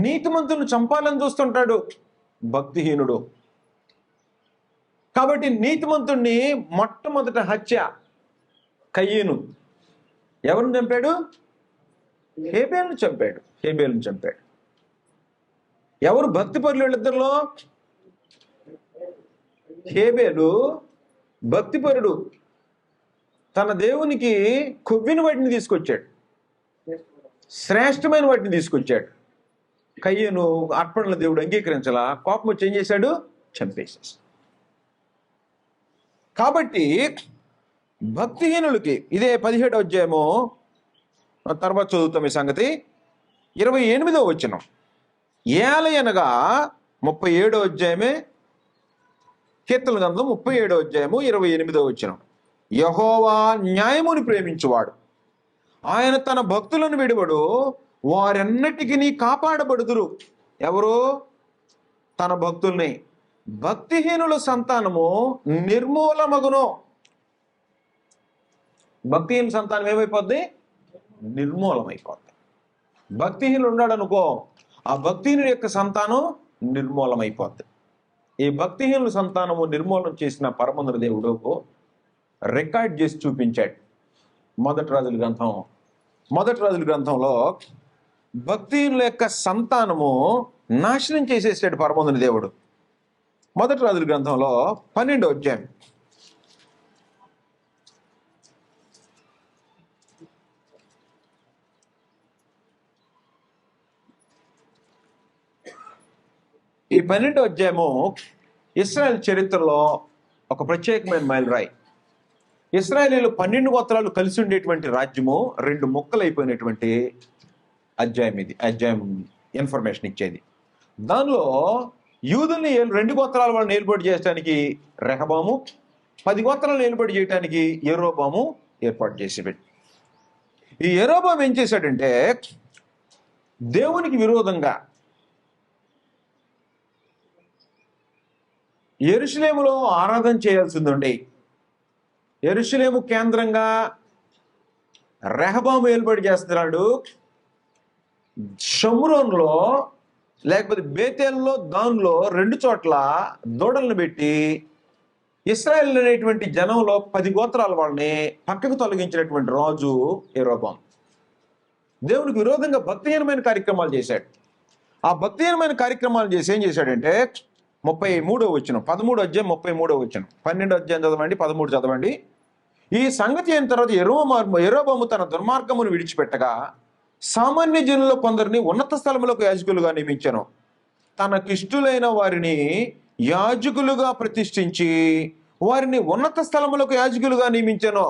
నీతిమంతులను చంపాలని చూస్తుంటాడు భక్తిహీనుడు. కాబట్టి నీతిమంతుడిని మొట్టమొదట హత్య కయ్యను ఎవరిని చంపాడు? హేబేలును చంపాడు. ఎవరు భక్తిపరులు వీళ్ళిద్దరిలో? హేబేలు భక్తిపరుడు, తన దేవునికి కొవ్విన వాటిని తీసుకొచ్చాడు, శ్రేష్టమైన వాటిని తీసుకొచ్చాడు. కయ్యను అర్పణల దేవుడు అంగీకరించాలా, కోపం వచ్చి ఏం చేశాడు? చంపేసేసి. కాబట్టి భక్తిహీనులకి ఇదే 17వ అధ్యాయము తర్వాత చదువుతాం ఈ సంగతి. 28వ వచనం. ఏలయనగా 37వ అధ్యాయమే కీర్తన గ్రంథం 37వ అధ్యాయము 28వ వచనం. యెహోవా న్యాయముని ప్రేమించువాడు, ఆయన తన భక్తులను విడువడు, వారెన్నటికి కాపాడబడుదురు. ఎవరు? తన భక్తుల్ని. భక్తిహీనుల సంతానము నిర్మూలమగును. భక్తిహీన సంతానం ఏమైపోద్ది? నిర్మూలమైపోద్ది. భక్తిహీనుడు ఉన్నాడు అనుకో, ఆ భక్తిహీనుడి యొక్క సంతానం నిర్మూలమైపోద్ది. ఈ భక్తిహీనుల సంతానము నిర్మూలన చేసిన పరమందుల దేవుడు రికార్డ్ చేసి చూపించాడు. మొదటి రాజుల గ్రంథంలో భక్తిహీనుల యొక్క సంతానము నాశనం చేసేసాడు పరమందుల దేవుడు. మొదటి రాజుల గ్రంథంలో 12వ అధ్యాయం. ఈ 12వ అధ్యాయము ఇశ్రాయేల్ చరిత్రలో ఒక ప్రత్యేకమైన మైలురాయి. ఇశ్రాయేలీలు 12 గోత్రాలు కలిసి ఉండేటువంటి రాజ్యము 2 ముక్కలు అయిపోయినటువంటి అధ్యాయం ఇన్ఫర్మేషన్ ఇచ్చేది. దానిలో యూదుల్ని 2 గోత్రాల వాళ్ళని ఏర్పాటు చేయడానికి రెహబాము, 10 గోత్రాలను ఏర్పాటు చేయడానికి యెరోబాము ఏర్పాటు చేసి ఈ యెరోబాము ఏం చేశాడంటే దేవునికి విరోధంగా యెరూషలేములో ఆరాధన చేయాల్సిందండి. యెరూషలేము కేంద్రంగా రెహబాము ఏర్పాటు చేస్తున్నాడు. షమ్రోన్లో లేకపోతే బేతేల్లో దానిలో 2 చోట్ల దూడలను పెట్టి ఇశ్రాయేల్ అనేటువంటి జనంలో 10 గోత్రాల వాళ్ళని పక్కకు తొలగించినటువంటి రాజు యెరోబాము. దేవునికి విరోధంగా భక్తిహీనమైన కార్యక్రమాలు చేశాడు. ఆ భక్తిహీనమైన కార్యక్రమాలు చేసి ఏం చేశాడంటే 33వ వచనం, 13వ అధ్యాయం 33వ వచనం, 12వ అధ్యాయం చదవండి, 13 చదవండి. ఈ సంగతి అయిన తర్వాత యెరోబాము తన దుర్మార్గమును విడిచిపెట్టగా సామాన్య జనుల్లో కొందరిని ఉన్నత స్థలములకు యాజకులుగా నియమించెను. తనకిష్టులైన వారిని యాజకులుగా ప్రతిష్ఠించి వారిని ఉన్నత స్థలములకు యాజకులుగా నియమించెను.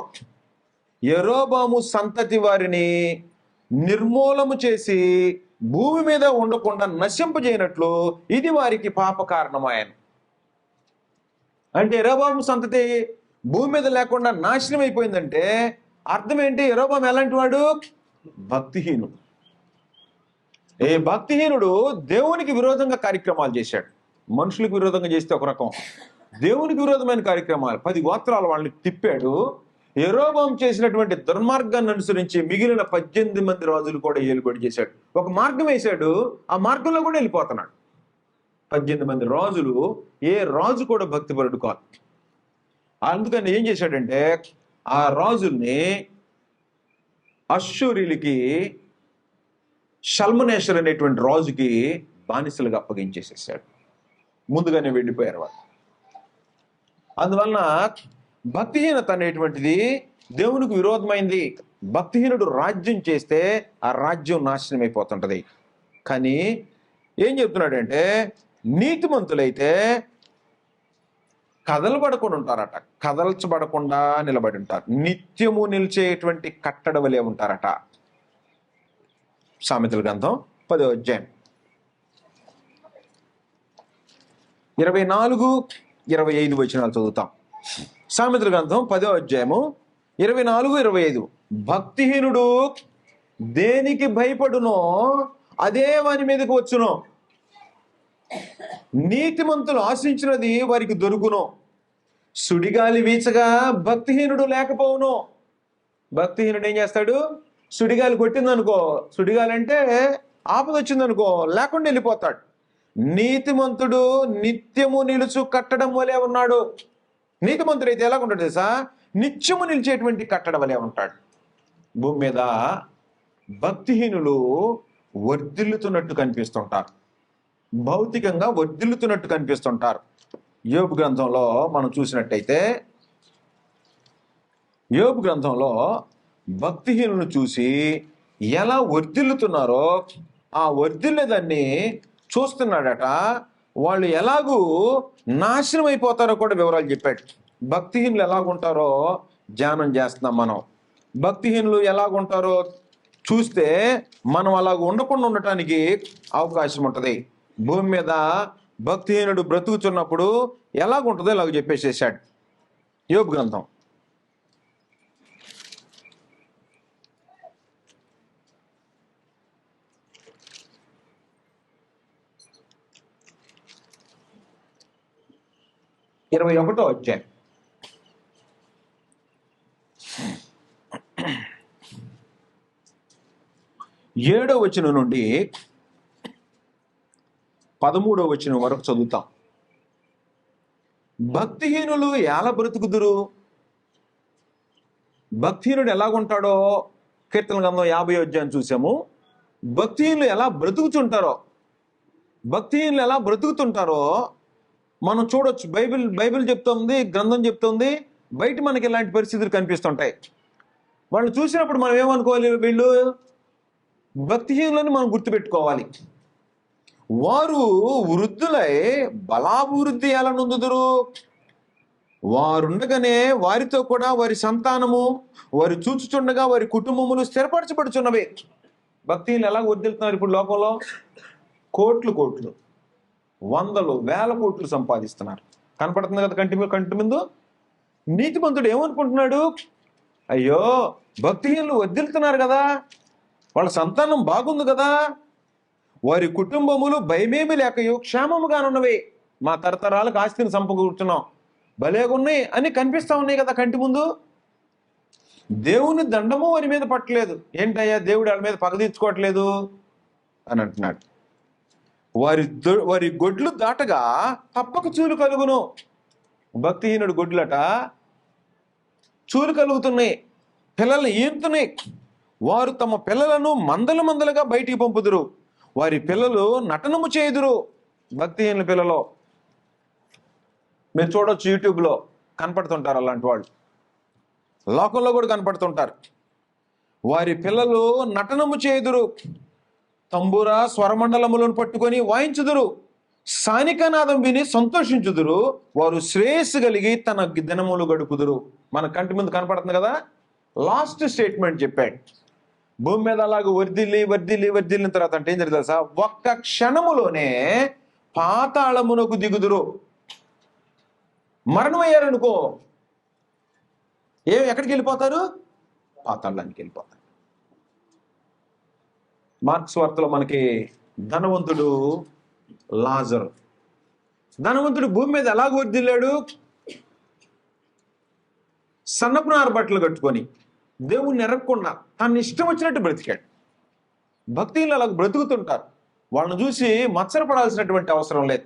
యెరోబాము సంతతి వారిని నిర్మూలము చేసి భూమి మీద ఉండకుండా నశింపజేయనట్లు ఇది వారికి పాప కారణమాయను. అంటే యెరోబాము సంతతి భూమి మీద లేకుండా నాశనం అయిపోయిందంటే అర్థం ఏంటి? యెరోబాము ఎలాంటి వాడు? భక్తిహీనుడు. ఏ భక్తిహీనుడు దేవునికి విరోధంగా కార్యక్రమాలు చేశాడు. మనుషులకు విరోధంగా చేస్తే ఒక రకం, దేవునికి విరోధమైన కార్యక్రమాలు 10 గోత్రాల వాళ్ళని తిప్పాడు. యెరోబాము చేసినటువంటి దుర్మార్గాన్ని అనుసరించి మిగిలిన 18 మంది రాజులు కూడా ఏలుబడి చేశాడు. ఒక మార్గం వేశాడు, ఆ మార్గంలో కూడా వెళ్ళిపోతున్నాడు. 18 మంది రాజులు, ఏ రాజు కూడా భక్తిపరుడు కాదు. అందుకని ఏం చేశాడంటే ఆ రాజుల్ని అశ్షూరీలకి, షల్మనేశ్వర్ అనేటువంటి రాజుకి బానిసలుగా అప్పగించేసేసాడు. ముందుగానే వెళ్ళిపోయారు వాళ్ళు. అందువలన భక్తిహీనత అనేటువంటిది దేవునికి విరోధమైంది. భక్తిహీనుడు రాజ్యం చేస్తే ఆ రాజ్యం నాశనం అయిపోతుంటది. కానీ ఏం చెప్తున్నాడంటే నీతిమంతులైతే కదలబడకుండా ఉంటారట, కదల్చబడకుండా నిలబడి ఉంటారు, నిత్యము నిలిచేటువంటి కట్టడ వలె ఉంటారట. సామెతల గ్రంథం 10వ అధ్యాయం 24-25 వచనాలు చదువుతాం. సామెతల గ్రంథం 10వ అధ్యాయము 24-25. భక్తిహీనుడు దేనికి భయపడునో అదే వాని మీదకి వచ్చును, నీతిమంతులు ఆశించినది వారికి దొరుకును. సుడిగాలి వీచగా భక్తిహీనుడు లేకపోవును. భక్తిహీనుడు ఏం చేస్తాడు? సుడిగాలి కొట్టిందనుకో, సుడిగాలి అంటే ఆపద వచ్చిందనుకో, లేకుండా వెళ్ళిపోతాడు. నీతిమంతుడు నిత్యము నిలుచు కట్టడం వలె ఉన్నాడు. నీతిమంతుడు అయితే ఎలా ఉంటాడు తెలుసా? నిత్యము నిలిచేటువంటి కట్టడం వలె ఉంటాడు. భూమి మీద భక్తిహీనులు వర్ధిల్లుతున్నట్టు కనిపిస్తుంటారు, భౌతికంగా వర్ధిల్లుతున్నట్టు కనిపిస్తుంటారు. యోబు గ్రంథంలో మనం చూసినట్టయితే, యోబు గ్రంథంలో భక్తిహీనులను చూసి ఎలా వర్ధిల్లుతున్నారో ఆ వర్ధిల్లేదాన్ని చూస్తున్నాడట. వాళ్ళు ఎలాగూ నాశనం అయిపోతారో కూడా వివరాలు చెప్పాడు. భక్తిహీనులు ఎలాగుంటారో ధ్యానం చేస్తున్నాం మనం. భక్తిహీనులు ఎలాగుంటారో చూస్తే మనం అలాగ ఉండకుండా ఉండటానికి అవకాశం ఉంటుంది. భూమి మీద భక్తిహీనుడు బ్రతుకుతున్నప్పుడు ఎలాగుంటుందో ఇలాగ చెప్పేసేసాడు యోబు గ్రంథం. ఇరవై 21వ అధ్యాయం 7వ వచనం నుండి 13వ వచనం వరకు చదువుతాం. భక్తిహీనులు ఎలా బ్రతుకుదురు? భక్తిహీనుడు ఎలాగుంటాడో కీర్తన గ్రంథం 50వ అధ్యాయం చూసాము. భక్తిహీనులు ఎలా బ్రతుకుతుంటారో మనం చూడొచ్చు. బైబిల్ చెప్తుంది, గ్రంథం చెప్తుంది. బయట మనకి ఇలాంటి పరిస్థితులు కనిపిస్తుంటాయి. వాళ్ళు చూసినప్పుడు మనం ఏమనుకోవాలి? వీళ్ళు భక్తిహీనులని మనం గుర్తుపెట్టుకోవాలి. వారు వృద్ధులై బలాభివృద్ధి ఎలా నొందుదురు? వారుండగానే వారితో కూడా వారి సంతానము, వారి చూచుచుండగా వారి కుటుంబములు స్థిరపరచబడుచున్నవే. భక్తిహీనులు ఎలా వర్దిల్తున్నారు ఇప్పుడు లోకంలో? కోట్లు కోట్లు, వందలు వేల కోట్లు సంపాదిస్తున్నారు. కనపడుతుంది కదా కంటి ముందు. నీతిమంతుడు ఏమనుకుంటున్నాడు? అయ్యో, భక్తిహీనులు వర్దిల్తున్నారు కదా, వాళ్ళ సంతానం బాగుంది కదా, వారి కుటుంబములు భయమేమి లేకయో క్షేమముగానున్నవి, మా తరతరాలకు ఆస్తిని సంపకూర్చున్నాం, భలేగున్నాయి అని కనిపిస్తా ఉన్నాయి కదా కంటి ముందు. దేవుని దండము వారి మీద పట్టలేదు. ఏంటయ్యా దేవుడు వాళ్ళ మీద పగ తీర్చుకోవట్లేదు అని అంటున్నాడు. వారి గొడ్లు దాటగా తప్పక చూలు కలుగును. భక్తిహీనుడు గొడ్లట చూలు కలుగుతున్నాయి, పిల్లల్ని ఈనుతున్నాయి. వారు తమ పిల్లలను మందలు మందలుగా బయటికి పంపుదురు, వారి పిల్లలు నటనము చేయుదురు. భక్తిహీనుల పిల్లలు మీరు చూడొచ్చు, యూట్యూబ్లో కనపడుతుంటారు అలాంటి వాళ్ళు, లోకంలో కూడా కనపడుతుంటారు. వారి పిల్లలు నటనము చేయుదురు, తంబుర స్వరమండలములను పట్టుకొని వాయించుదురు, సానికనాదం విని సంతోషించుదురు, వారు శ్రేయస్సు కలిగి తన దినములు గడుపుదురు. మన కంటి ముందు కనపడుతుంది కదా. లాస్ట్ స్టేట్మెంట్ చెప్పాడు, భూమి మీద అలాగ వర్దిల్లిన తర్వాత అంటే ఏం జరిగింది తెలుసా? ఒక్క క్షణములోనే పాతాళమునకు దిగుదురు. మరణం అయ్యారనుకో ఎక్కడికి వెళ్ళిపోతారు? పాతాళానికి వెళ్ళిపోతారు. మార్క్స్ వార్తలో మనకి ధనవంతుడు లాజరు, ధనవంతుడు భూమి మీద ఎలాగ వర్దిల్లాడు? సన్నపునార బట్టలు కట్టుకొని దేవుణ్ణి ఎరగకుండా తను ఇష్టం వచ్చినట్టు బ్రతికాడు. భక్తిలో అలా బ్రతుకుతుంటారు. వాళ్ళని చూసి మత్సరపడాల్సినటువంటి అవసరం లేదు.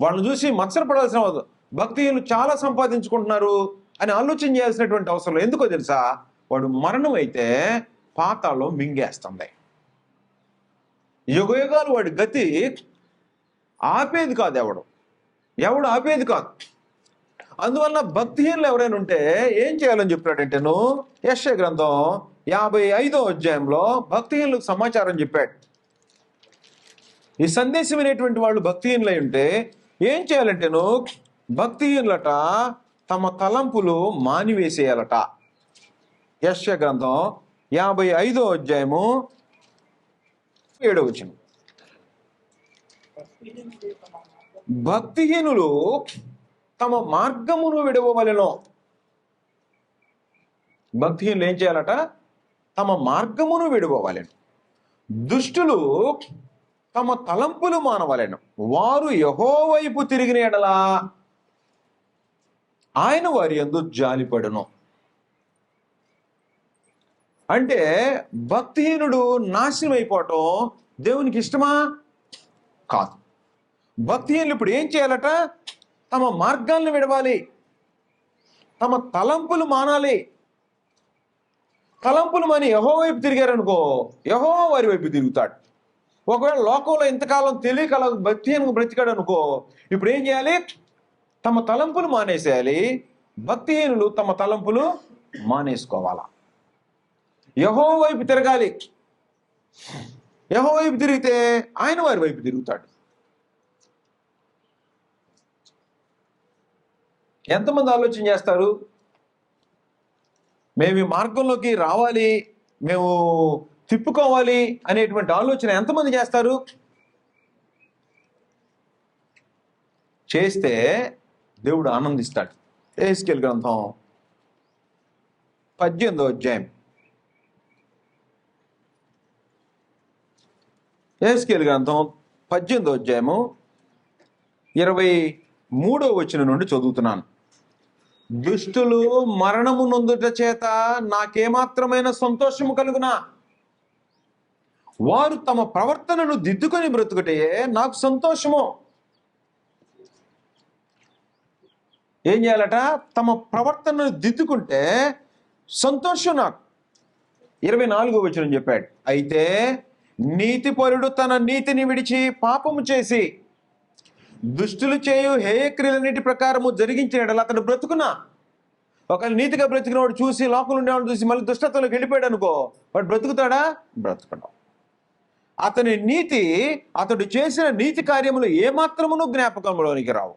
వాళ్ళని చూసి మత్సరపడాల్సిన అవసరం, భక్తిహీనులు చాలా సంపాదించుకుంటున్నారు అని ఆలోచన చేయాల్సినటువంటి అవసరం లేదు. ఎందుకో తెలుసా? వాడు మరణం అయితే పాతాళం మింగేస్తుంది. యుగయుగాలు వాడి గతి ఆపేది కాదు, ఎవడు ఆపేది కాదు. అందువల్ల భక్తిహీనులు ఎవరైనా ఉంటే ఏం చేయాలని చెప్పాడంటే, యెషయా గ్రంథం 55వ అధ్యాయంలో భక్తిహీనులకు సమాచారం చెప్పాడు. ఈ సందేశం వినేటువంటి వాళ్ళు భక్తిహీనులై ఉంటే ఏం చేయాలంటే, భక్తిహీనులట తమ తలంపులు మానివేసేయాలట. యెషయా గ్రంథం 55వ అధ్యాయము 7వ వచనం. భక్తిహీనులు తమ మార్గమును విడవవలెను. భక్తిహీనులు ఏం చేయాలట? తమ మార్గమును విడవవలెను. దుష్టులు తమ తలంపులు మానవలెను. వారు యెహోవా వైపు తిరిగిన యెడల ఆయన వారి యందు జాలిపడును. అంటే భక్తిహీనుడు నాశనం అయిపోవటం దేవునికి ఇష్టమా? కాదు. భక్తిహీనులు ఇప్పుడు ఏం చేయాలట? తమ మార్గాలను విడవాలి, తమ తలంపులు మానాలి. తలంపులు మాని యెహోవా వైపు తిరిగారనుకో, యెహోవా వారి వైపు తిరుగుతాడు. ఒకవేళ లోకంలో ఇంతకాలం తెలియక అలా భక్తిహీనంగా బ్రతికాడు అనుకో, ఇప్పుడు ఏం చేయాలి? తమ తలంపులు మానేసేయాలి. భక్తిహీనులు తమ తలంపులు మానేసుకోవాలా. యెహోవా వైపు తిరగాలి. యెహోవా వైపు తిరిగితే ఆయన వారి వైపు తిరుగుతాడు. ఎంతమంది ఆలోచన చేస్తారు? మేము ఈ మార్గంలోకి రావాలి, మేము తిప్పుకోవాలి అనేటువంటి ఆలోచన ఎంతమంది చేస్తారు? చేస్తే దేవుడు ఆనందిస్తాడు. యెహెజ్కేలు గ్రంథం 18వ అధ్యాయం. యెహెజ్కేలు గ్రంథం 18వ అధ్యాయము 23వ వచనం నుండి చదువుతున్నాను. దుష్టులు మరణము నొందుట చేత నాకేమాత్రమైన సంతోషము కలుగునా? వారు తమ ప్రవర్తనను దిద్దుకొని బ్రతుకుటే నాకు సంతోషము. ఏం చేయాలట? తమ ప్రవర్తనను దిద్దుకుంటే సంతోషం నాకు. 24వ వచనం చెప్పాడు, అయితే నీతిపరుడు తన నీతిని విడిచి పాపము చేసి దుష్టులు చేయు హేయక్రియలన్నిటి ప్రకారము జరిగించిన యెడల అతడు బ్రతుకునా? ఒకవేళ నీతిగా బ్రతికిన వాడు చూసి, లోకంలో ఉండేవాడు చూసి మళ్ళీ దుష్టత్వంలోకి వెళ్ళిపోయాడు అనుకో, వాడు బ్రతుకుతాడా? బ్రతకడం. అతని నీతి, అతడు చేసిన నీతి కార్యములు ఏమాత్రమును జ్ఞాపకంలోనికి రావు.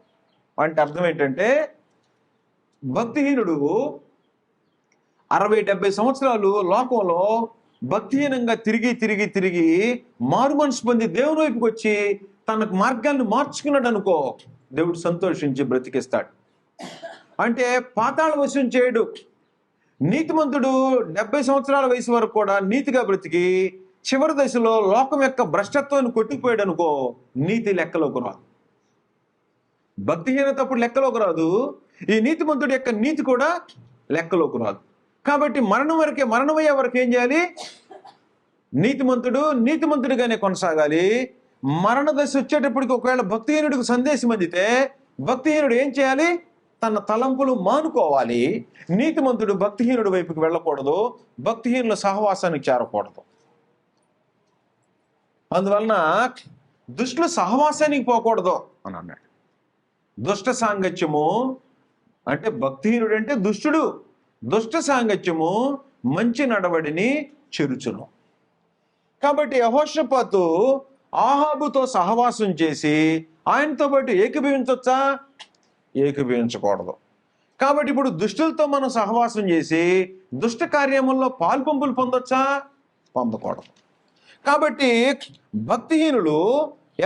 అంటే అర్థం ఏంటంటే, భక్తిహీనుడు 60-70 సంవత్సరాలు లోకంలో భక్తిహీనంగా తిరిగి తిరిగి తిరిగి మారు మనసు పొంది దేవుని వైపుకి వచ్చి తనకు మార్గాన్ని మార్చుకున్నాడు అనుకో, దేవుడు సంతోషించి బ్రతికిస్తాడు. అంటే పాతాళ వశం చేయడు. నీతిమంతుడు 70 సంవత్సరాల వయసు వరకు కూడా నీతిగా బ్రతికి చివరి దశలో లోకం యొక్క భ్రష్టత్వాన్ని కొట్టుకుపోయాడు అనుకో, నీతి లెక్కలోకి రాదు. భక్తిహీనత అప్పుడు లెక్కలోకి రాదు, ఈ నీతిమంతుడి యొక్క నీతి కూడా లెక్కలోకి రాదు. కాబట్టి మరణమయ్యే వరకు ఏం చేయాలి? నీతిమంతుడిగానే కొనసాగాలి. మరణ దశ వచ్చేటప్పటికి ఒకవేళ భక్తిహీనుడికి సందేశం అందితే భక్తిహీనుడు ఏం చేయాలి? తన తలంపులు మానుకోవాలి. నీతిమంతుడు భక్తిహీనుడి వైపుకి వెళ్ళకూడదు, భక్తిహీనుల సహవాసానికి చేరకూడదు. అందువలన దుష్టుల సహవాసానికి పోకూడదు అని అన్నాడు. దుష్ట సాంగత్యము అంటే భక్తిహీనుడు అంటే దుష్టుడు. దుష్ట సాంగత్యము మంచి నడవడిని చెరుచును. కాబట్టి యెహోషాపాతు ఆహాబుతో సహవాసం చేసి ఆయనతో పాటు ఏకీభవించవచ్చా? ఏకీభవించకూడదు. కాబట్టి ఇప్పుడు దుష్టులతో మనం సహవాసం చేసి దుష్ట కార్యముల్లో పాల్పంపులు పొందొచ్చా? పొందకూడదు. కాబట్టి భక్తిహీనులు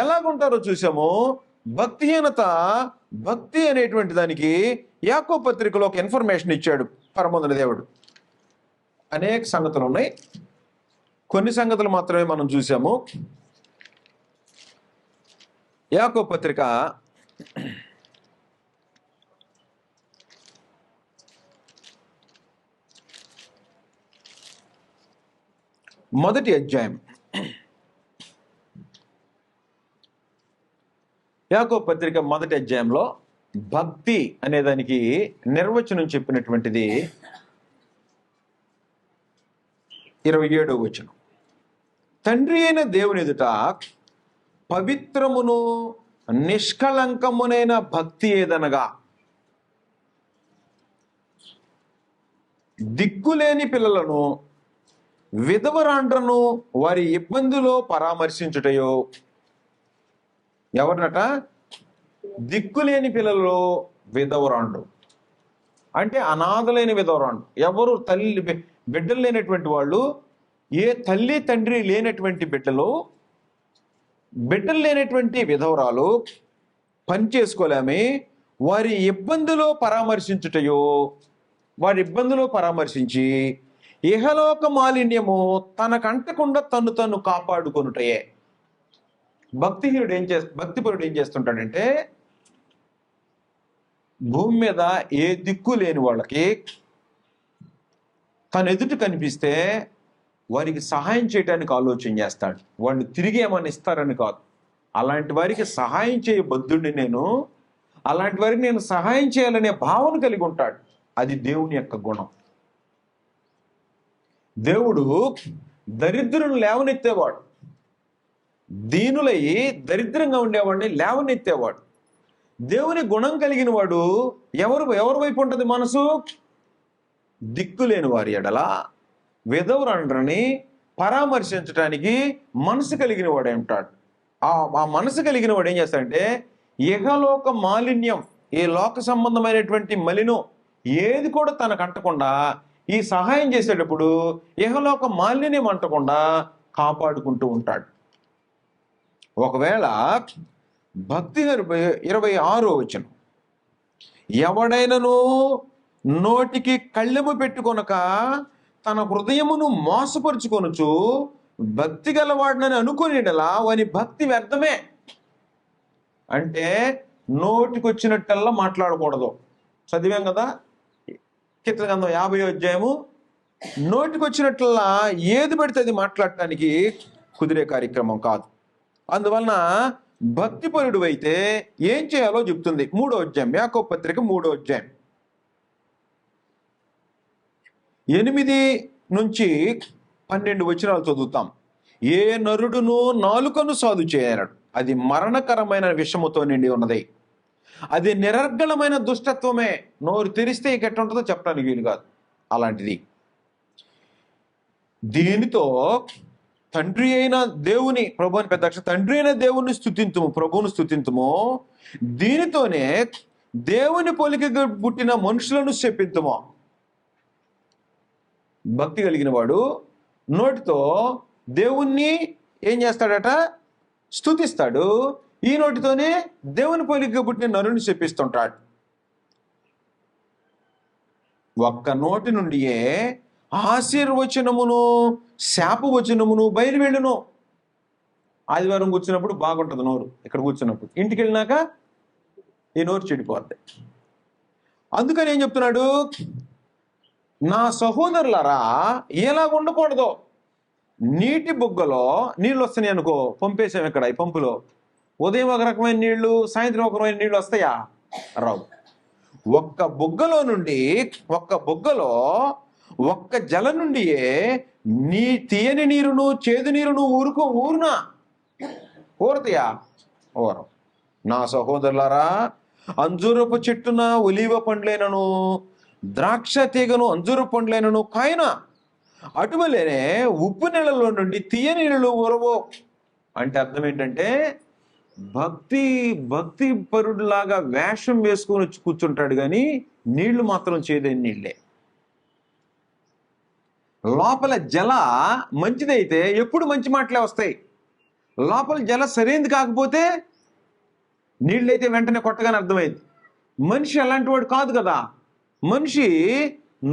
ఎలాగుంటారో చూసాము. భక్తి అనేటువంటి దానికి యాకోబు పత్రికలో ఒక ఇన్ఫర్మేషన్ ఇచ్చాడు పరమోన్నత దేవుడు. అనేక సంగతులు ఉన్నాయి, కొన్ని సంగతులు మాత్రమే మనం చూసాము. యాకోబు పత్రిక 1వ అధ్యాయం. యాకోబు పత్రిక 1వ అధ్యాయంలో భక్తి అనేదానికి నిర్వచనం చెప్పినటువంటిది 27వ వచనం. తండ్రి అయిన దేవుని ఎదుట పవిత్రమును నిష్కళంకమునైన భక్తి ఏదనగా దిక్కులేని పిల్లలను విధవరాండ్రను వారి ఇబ్బందిలో పరామర్శించుటయో. ఎవరినట? దిక్కులేని పిల్లలు విధవరాండ్రు అంటే అనాథలైన విధవరాండ్రు. ఎవరు బిడ్డలు లేనటువంటి వాళ్ళు, ఏ తల్లి తండ్రి లేనటువంటి బిడ్డలు లేనటువంటి విధవరాలు పని చేసుకోలేమి వారి ఇబ్బందిలో పరామర్శించి ఇహలోక మాలిన్యము తనకంటకుండా తను కాపాడుకొనుటయే. భక్తిపరుడు ఏం చేస్తుంటాడంటే భూమి మీద ఏ దిక్కు లేని వాళ్ళకి తన ఎదుట కనిపిస్తే వారికి సహాయం చేయడానికి ఆలోచన చేస్తాడు. వాళ్ళు తిరిగి ఏమని ఇస్తారని కాదు. అలాంటి వారికి సహాయం చేయ బద్ధుడిని నేను, అలాంటి వారికి నేను సహాయం చేయాలనే భావన కలిగి ఉంటాడు. అది దేవుని యొక్క గుణం. దేవుడు దరిద్రులను లేవనెత్తేవాడు, దీనులై దరిద్రంగా ఉండేవాడిని లేవనెత్తేవాడు. దేవుని గుణం కలిగిన వాడు ఎవరి వైపు ఉంటుంది మనసు? దిక్కులేని వారి ఎడల విధవరాండ్రని పరామర్శించడానికి మనసు కలిగిన వాడే ఉంటాడు. ఆ మనసు కలిగిన వాడు ఏం చేస్తాడంటే ఇహలోక మాలిన్యం, ఈ లోక సంబంధమైనటువంటి మలినం ఏది కూడా తనకు అంటకుండా ఈ సహాయం చేసేటప్పుడు ఇహలోక మాలిన్యం అంటకుండా కాపాడుకుంటూ ఉంటాడు. ఒకవేళ భక్తి 26వ వచనం, ఎవడైనను నోటికి కళ్ళెము పెట్టుకొనక తన హృదయమును మోసపరుచుకొనుచు భక్తి గలవాడినని అనుకునేలా వాని భక్తి వ్యర్థమే. అంటే నోటికి వచ్చినట్టల్లా మాట్లాడకూడదు. చదివాం కదా కీర్తన గ్రంథం 50వ అధ్యాయము. నోటికి వచ్చినట్లా ఏది పడితే అది మాట్లాడటానికి కుదిరే కార్యక్రమం కాదు. అందువలన భక్తిపరుడు అయితే ఏం చేయాలో చెప్తుంది 3వ అధ్యాయం, యాకోబు పత్రిక 3వ అధ్యాయం 8 నుంచి 12 వచనాలు చదువుతాం. ఏ నరుడును నాలుకను సాధు చేయనడు, అది మరణకరమైన విషముతో నిండి ఉన్నది, అది నిరర్గళమైన దుష్టత్వమే. నోరు తెరిస్తే ఇక ఎట్టుంటుందో చెప్పడానికి వీలు కాదు అలాంటిది. దీనితో తండ్రి అయిన దేవుని ప్రభుని పెద్ద తండ్రి అయిన దేవుని స్తుతింతుము, ప్రభువును స్తుతింతుము. దీనితోనే దేవుని పోలికగా పుట్టిన మనుషులను శపింతుము. భక్తి కలిగిన వాడు నోటితో దేవుణ్ణి ఏం చేస్తాడట? స్తుతిస్తాడు. ఈ నోటితోనే దేవుని పోలికగా పుట్టిన నరుని శపిస్తుంటాడు. ఒక్క నోటి నుండియే ఆశీర్వచనమును శాపవచనమును బయలువెళ్ళును. ఆదివారం కూర్చున్నప్పుడు బాగుంటుంది నోరు, ఇక్కడ కూర్చున్నప్పుడు ఇంటికి వెళ్ళినాక ఈ నోరు చెడిపోద్ది. అందుకని ఏం చెప్తున్నాడు? నా సహోదరులారా, ఎలాగ ఉండకూడదు. నీటి బుగ్గలో నీళ్ళు వస్తున్నాయి అనుకో, పంపేసాం ఇక్కడ ఈ పంపులో, ఉదయం ఒక రకమైన నీళ్లు, సాయంత్రం ఒక రకమైన నీళ్లు వస్తాయా? రావు. ఒక్క బుగ్గలో ఒక్క జలం నుండియే నీ తీయని నీరును చేదు నీరును ఊరునా ఊరతయా? ఊరం. నా సహోదరులారా, అంజూరపు చెట్టున ఒలీవ పండ్లైనను ద్రాక్ష తీగను అంజూరపు పండ్లైనను కాయన, అటువలేనే ఉప్పు నీళ్ళలో నుండి తీయని నీళ్ళు ఊరవో. అంటే అర్థం ఏంటంటే, భక్తి పరుడులాగా వేషం వేసుకొని వచ్చి కూర్చుంటాడు, కానీ నీళ్లు మాత్రం చేదని నీళ్లే. లోపల జల మంచిదైతే ఎప్పుడు మంచి మాటలే వస్తాయి. లోపల జల సరైనది కాకపోతే నీళ్ళైతే వెంటనే కొట్టగానే అర్థమైంది. మనిషి అలాంటి వాడు కాదు కదా. మనిషి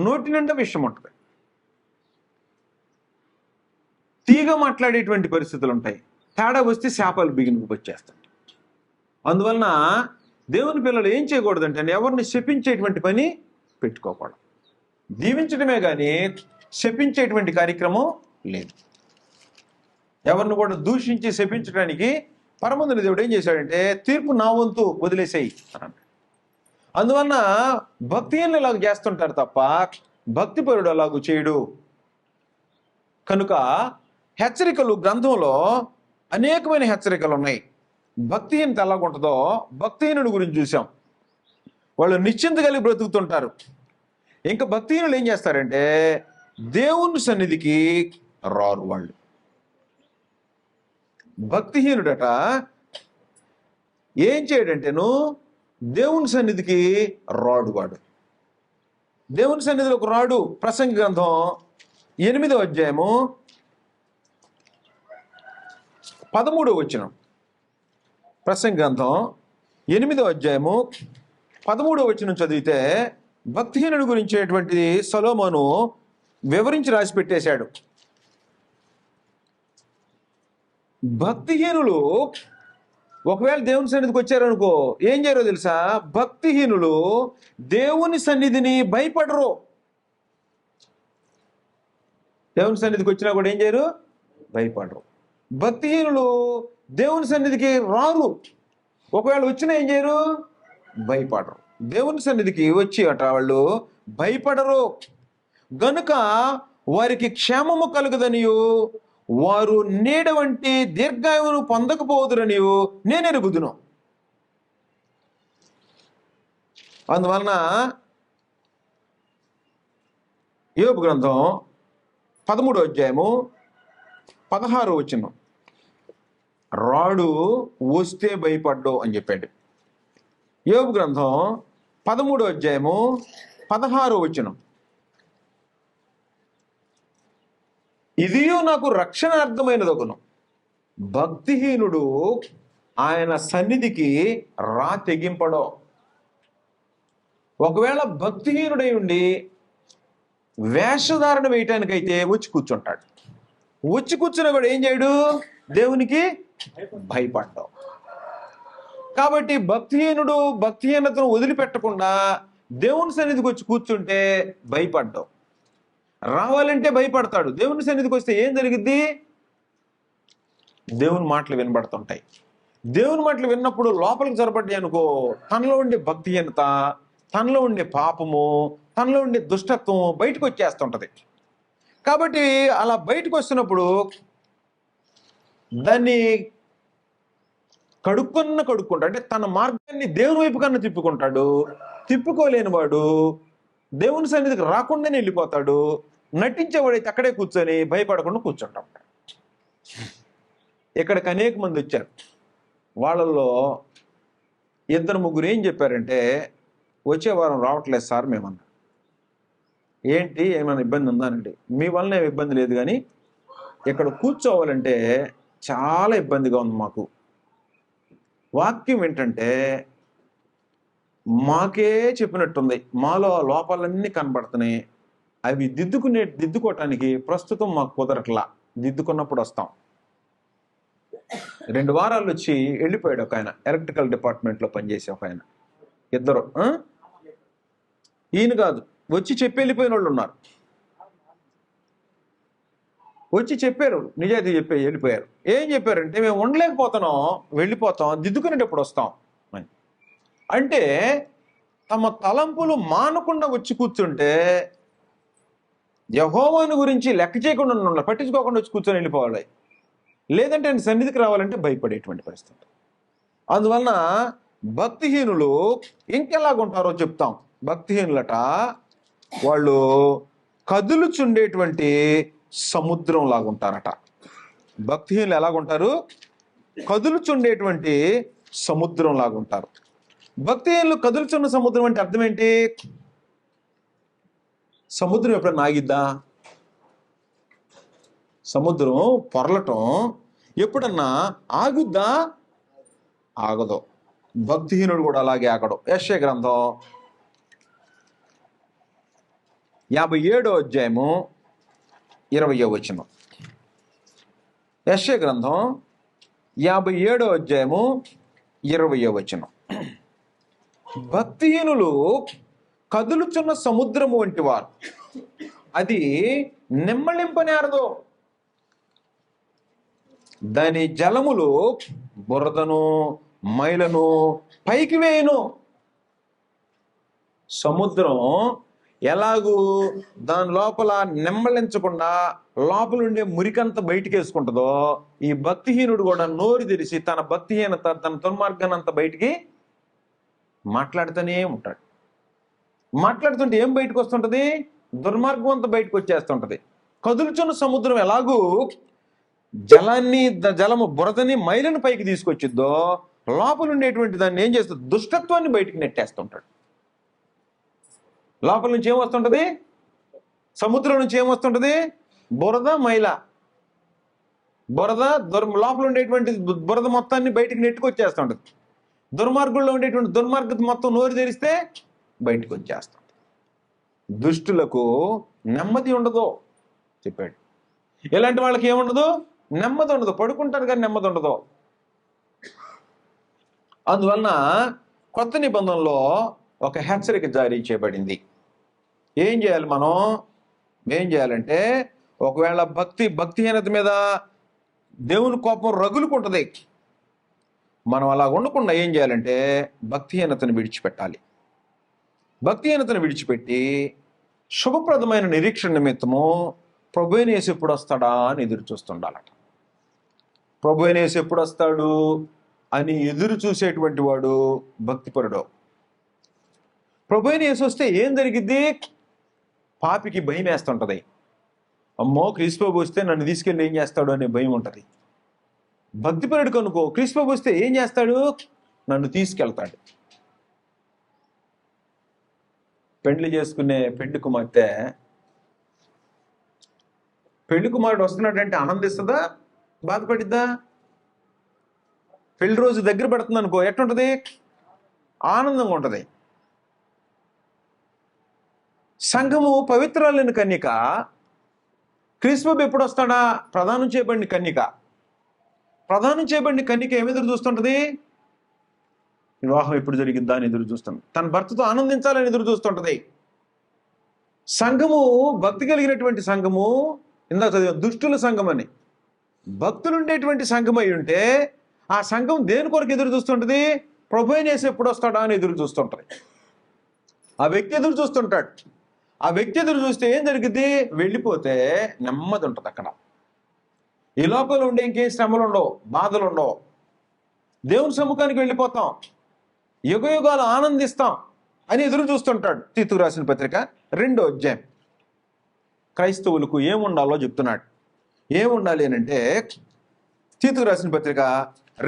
నోటి నిండా విషయం ఉంటుంది. తీగ మాట్లాడేటువంటి పరిస్థితులు ఉంటాయి. తేడా వస్తే శాపాలు బిగినకు వచ్చేస్తాయి. అందువలన దేవుని పిల్లలు ఏం చేయకూడదంటే, ఎవరిని శపించేటువంటి పని పెట్టుకోకూడదు. దీవించడమే కానీ శపించేటువంటి కార్యక్రమం లేదు. ఎవరిని కూడా దూషించి శపించడానికి పరమందుని దేవుడు ఏం చేశాడంటే, తీర్పు నా వంతు వదిలేసేయి అని అన్నాడు. అందువలన భక్తిహీనులు ఇలాగ చేస్తుంటారు తప్ప భక్తిపరుడు అలాగూ చేయడు. కనుక హెచ్చరికలు, గ్రంథంలో అనేకమైన హెచ్చరికలు ఉన్నాయి. భక్తిహీనత ఎలాగుంటుందో భక్తిహీనుడి గురించి చూసాం. వాళ్ళు నిశ్చింత కలిగి బ్రతుకుతుంటారు. ఇంకా భక్తిహీనులు ఏం చేస్తారంటే, దేవుని సన్నిధికి రారు. వాళ్ళు భక్తిహీనుడట ఏం చేయడంటేను, దేవుని సన్నిధికి రాడు. వాడు దేవుని సన్నిధిలోకి రాడు. ప్రసంగి గ్రంథం 8వ అధ్యాయము 13వ వచనం. ప్రసంగి గ్రంథం 8వ అధ్యాయము 13వ వచనం చదివితే భక్తిహీనుడి గురించేటువంటిది సొలొమోను వివరించి రాసి పెట్టేశాడు. భక్తిహీనులు ఒకవేళ దేవుని సన్నిధికి వచ్చారనుకో, ఏం చేయరో తెలుసా? భక్తిహీనులు దేవుని సన్నిధిని భయపడరు. దేవుని సన్నిధికి వచ్చినా కూడా ఏం చేయరు? భయపడరు. భక్తిహీనులు దేవుని సన్నిధికి రారు. ఒకవేళ వచ్చినా ఏం చేయరు? భయపడరు. దేవుని సన్నిధికి వచ్చి అట వాళ్ళు భయపడరు. గనుక వారికి క్షేమము కలుగుదనియు వారు నీడ వంటి దీర్ఘాయువును పొందకపోదురనియు నేను ఎరుగుదును. అందువలన యోబు గ్రంథం 13వ అధ్యాయము 16వ వచనం, రాడు వస్తే భయపడ్డు అని చెప్పాడు. యోబు గ్రంథం 13వ అధ్యాయము 16వ వచనం, ఇదియో నాకు రక్షణార్థమైనదొకను, భక్తిహీనుడు ఆయన సన్నిధికి రా తెగింపడో. ఒకవేళ భక్తిహీనుడై ఉండి వేషధారణ వేయటానికైతే వచ్చి కూర్చుంటాడు. వచ్చి కూర్చున్న కూడా ఏం చేయడు? దేవునికి భయపడ్డావు. కాబట్టి భక్తిహీనుడు భక్తిహీనతను వదిలిపెట్టకుండా దేవుని సన్నిధికి వచ్చి కూర్చుంటే భయపడ్డావు. రావాలంటే భయపడతాడు. దేవుని సన్నిధికి వస్తే ఏం జరిగిద్ది? దేవుని మాటలు వినబడుతుంటాయి. దేవుని మాటలు విన్నప్పుడు లోపలికి జరపడ్డాయి అనుకో, తనలో ఉండే భక్తిహీనత, తనలో ఉండే పాపము, తనలో ఉండే దుష్టత్వం బయటకు వచ్చేస్తుంటది. కాబట్టి అలా బయటకు వస్తున్నప్పుడు దాన్ని కడుక్కుంటా, అంటే తన మార్గాన్ని దేవుని వైపు కన్నా తిప్పుకుంటాడు. తిప్పుకోలేని వాడు దేవుని సన్నిధికి రాకుండానే వెళ్ళిపోతాడు. నటించేవాడైతే అక్కడే కూర్చొని భయపడకుండా కూర్చుంటాం. ఇక్కడికి అనేక మంది వచ్చారు. వాళ్ళల్లో 2-3 ఏం చెప్పారంటే, వచ్చే వారం రావట్లేదు సార్ మేమన్నా. ఏంటి, ఏమైనా ఇబ్బంది ఉందా అనండి. మీ వలన ఏమి ఇబ్బంది లేదు, కానీ ఇక్కడ కూర్చోవాలంటే చాలా ఇబ్బందిగా ఉంది మాకు. వాక్యం ఏంటంటే మాకే చెప్పినట్టుంది, మాలో లోపాలన్నీ కనబడుతున్నాయి, అవి దిద్దుకోవటానికి ప్రస్తుతం మాకు కుదరట్లా. దిద్దుకున్నప్పుడు వస్తాం. 2 వారాలు వచ్చి వెళ్ళిపోయాడు ఒక ఆయన, ఎలక్ట్రికల్ డిపార్ట్మెంట్లో పనిచేసే ఒక ఆయన. ఇద్దరు ఈయన కాదు, వచ్చి చెప్పి వెళ్ళిపోయిన వాళ్ళు ఉన్నారు. వచ్చి చెప్పారు, నిజాయితీ చెప్పి వెళ్ళిపోయారు. ఏం చెప్పారంటే మేము ఉండలేకపోతున్నాం, వెళ్ళిపోతాం, దిద్దుకునేటప్పుడు వస్తాం అని. అంటే తమ తలంపులు మానకుండా వచ్చి కూర్చుంటే యెహోవాను గురించి లెక్క చేయకుండా ఉండాలి, పట్టించుకోకుండా వచ్చి కూర్చొని వెళ్ళిపోవాలి. లేదంటే ఆయన సన్నిధికి రావాలంటే భయపడేటువంటి పరిస్థితి. అందువలన భక్తిహీనులు ఇంకెలాగుంటారో చెప్తాం. భక్తిహీనులట వాళ్ళు కదులుచుండేటువంటి సముద్రం లాగుంటారట. భక్తిహీనులు ఎలాగుంటారు? కదులుచుండేటువంటి సముద్రం లాగుంటారు. భక్తిహీనులు కదులుచున్న సముద్రం అంటే అర్థం ఏంటి? సముద్రం ఎప్పుడన్నా ఆగిద్దా? సముద్రం పొరలటం ఎప్పుడన్నా ఆగుద్దా? ఆగదు. భక్తిహీనుడు కూడా అలాగే ఆగడు. యెషయా గ్రంథం 57వ అధ్యాయము 20వ వచనం. యెషయా గ్రంథం 57వ అధ్యాయము 20వ వచనం. భక్తిహీనులు కదులుచున్న సముద్రము వంటి వారు, అది నిమ్మళింపనేరదు. దాని జలములు బురదను మైలను పైకి వేయును. సముద్రం ఎలాగూ దాని లోపల నెమ్మలించకుండా లోపల ఉండే మురికంతా బయటికి వేసుకుంటుందో, ఈ భక్తిహీనుడు కూడా నోరు తెరిచి తన భక్తిహీనత, తన దుర్మార్గాన్ని అంతా బయటికి మాట్లాడుతూనే ఉంటాడు. మాట్లాడుతుంటే ఏం బయటకు వస్తుంటది? దుర్మార్గం అంతా బయటకు వచ్చేస్తుంటది. కదులుచున్న సముద్రం ఎలాగూ జలము బురదని మైలను పైకి తీసుకొచ్చిద్దో, లోపల ఉండేటువంటి దాన్ని ఏం చేస్తుంది? దుష్టత్వాన్ని బయటికి నెట్టేస్తుంటాడు. లోపల నుంచి ఏం వస్తుంటది? సముద్రం నుంచి ఏం వస్తుంటది? బురద మైల. బురద లోపల ఉండేటువంటి బురద మొత్తాన్ని బయటికి నెట్టుకొచ్చేస్తుంటది. దుర్మార్గుల్లో ఉండేటువంటి దుర్మార్గత మొత్తం నోరు తెరిస్తే బయటకు వచ్చేస్తుంది. దుష్టులకు నెమ్మది ఉండదు చెప్పాడు. ఇలాంటి వాళ్ళకి ఏముండదు? నెమ్మది ఉండదు. పడుకుంటారు కానీ నెమ్మది ఉండదు. అందువలన కొత్త నిబంధనలో ఒక హెచ్చరిక జారీ చేయబడింది. ఏం చేయాలి మనం? ఏం చేయాలంటే, ఒకవేళ భక్తిహీనత మీద దేవుని కోపం రగులుకుంటుంది, మనం అలా ఉండకుండా ఏం చేయాలంటే భక్తిహీనతను విడిచిపెట్టాలి. భక్తిహీనతను విడిచిపెట్టి శుభప్రదమైన నిరీక్షణ నిమిత్తము ప్రభువైన యేసు ఎప్పుడు వస్తాడా అని ఎదురు చూస్తుండాలట. ప్రభువైన యేసు ఎప్పుడు వస్తాడు అని ఎదురు చూసేటువంటి వాడు భక్తిపరుడు. ప్రభువైన యేసు వస్తే ఏం జరిగిద్ది? పాపికి భయం వేస్తుంటది. అమ్మో క్రీస్తు వస్తే నన్ను తీసుకెళ్ళి ఏం చేస్తాడు అనే భయం ఉంటది. భక్తిపరుడు కనుకో క్రీస్తు వస్తే ఏం చేస్తాడు? నన్ను తీసుకెళ్తాడు. పెళ్లి చేసుకునే పెళ్లి కుమార్తె, పెళ్లి కుమారుడు వస్తున్నాడంటే ఆనందిస్తుందా? బాధపడిద్దా? పెళ్లి రోజు దగ్గర పడుతుంది అనుకో, ఎట్లుంటది? ఆనందంగా ఉంటది. సంఘము పవిత్రాలైన కన్యక, క్రీస్తు ఎప్పుడు వస్తాడా? ప్రదానం చేయబడిన కన్యక. ప్రదానం చేయబడిన కన్యక ఏమి ఎదురు చూస్తుంటది? వివాహం ఎప్పుడు జరిగిద్దా అని ఎదురు చూస్తుంది. తన భర్తతో ఆనందించాలని ఎదురు చూస్తుంటది. సంఘము, భక్తి కలిగినటువంటి సంఘము, ఇందాక చదివా దుష్టుల సంఘం అని. భక్తులు ఉండేటువంటి సంఘం అయి ఉంటే ఆ సంఘం దేని కొరకు ఎదురు చూస్తుంటది? ప్రభువైన యేసు ఎప్పుడు వస్తాడా అని ఎదురు చూస్తుంటది. ఆ వ్యక్తి ఎదురు చూస్తుంటాడు. ఆ వ్యక్తి ఎదురు చూస్తే ఏం జరిగింది? వెళ్ళిపోతే నెమ్మది ఉంటుంది అక్కడ. ఈ లోకంలో ఉండే ఇంకేం శ్రమలు ఉండవు, బాధలు ఉండవు. దేవుని సముఖానికి వెళ్ళిపోతాం, యుగ యుగాలు ఆనందిస్తాం అని ఎదురు చూస్తుంటాడు. తీతుకు రాసిన పత్రిక 2వ అధ్యాయం. క్రైస్తవులకు ఏముండాలో చెప్తున్నాడు. ఏముండాలి అని అంటే, తీతుకు రాసిన పత్రిక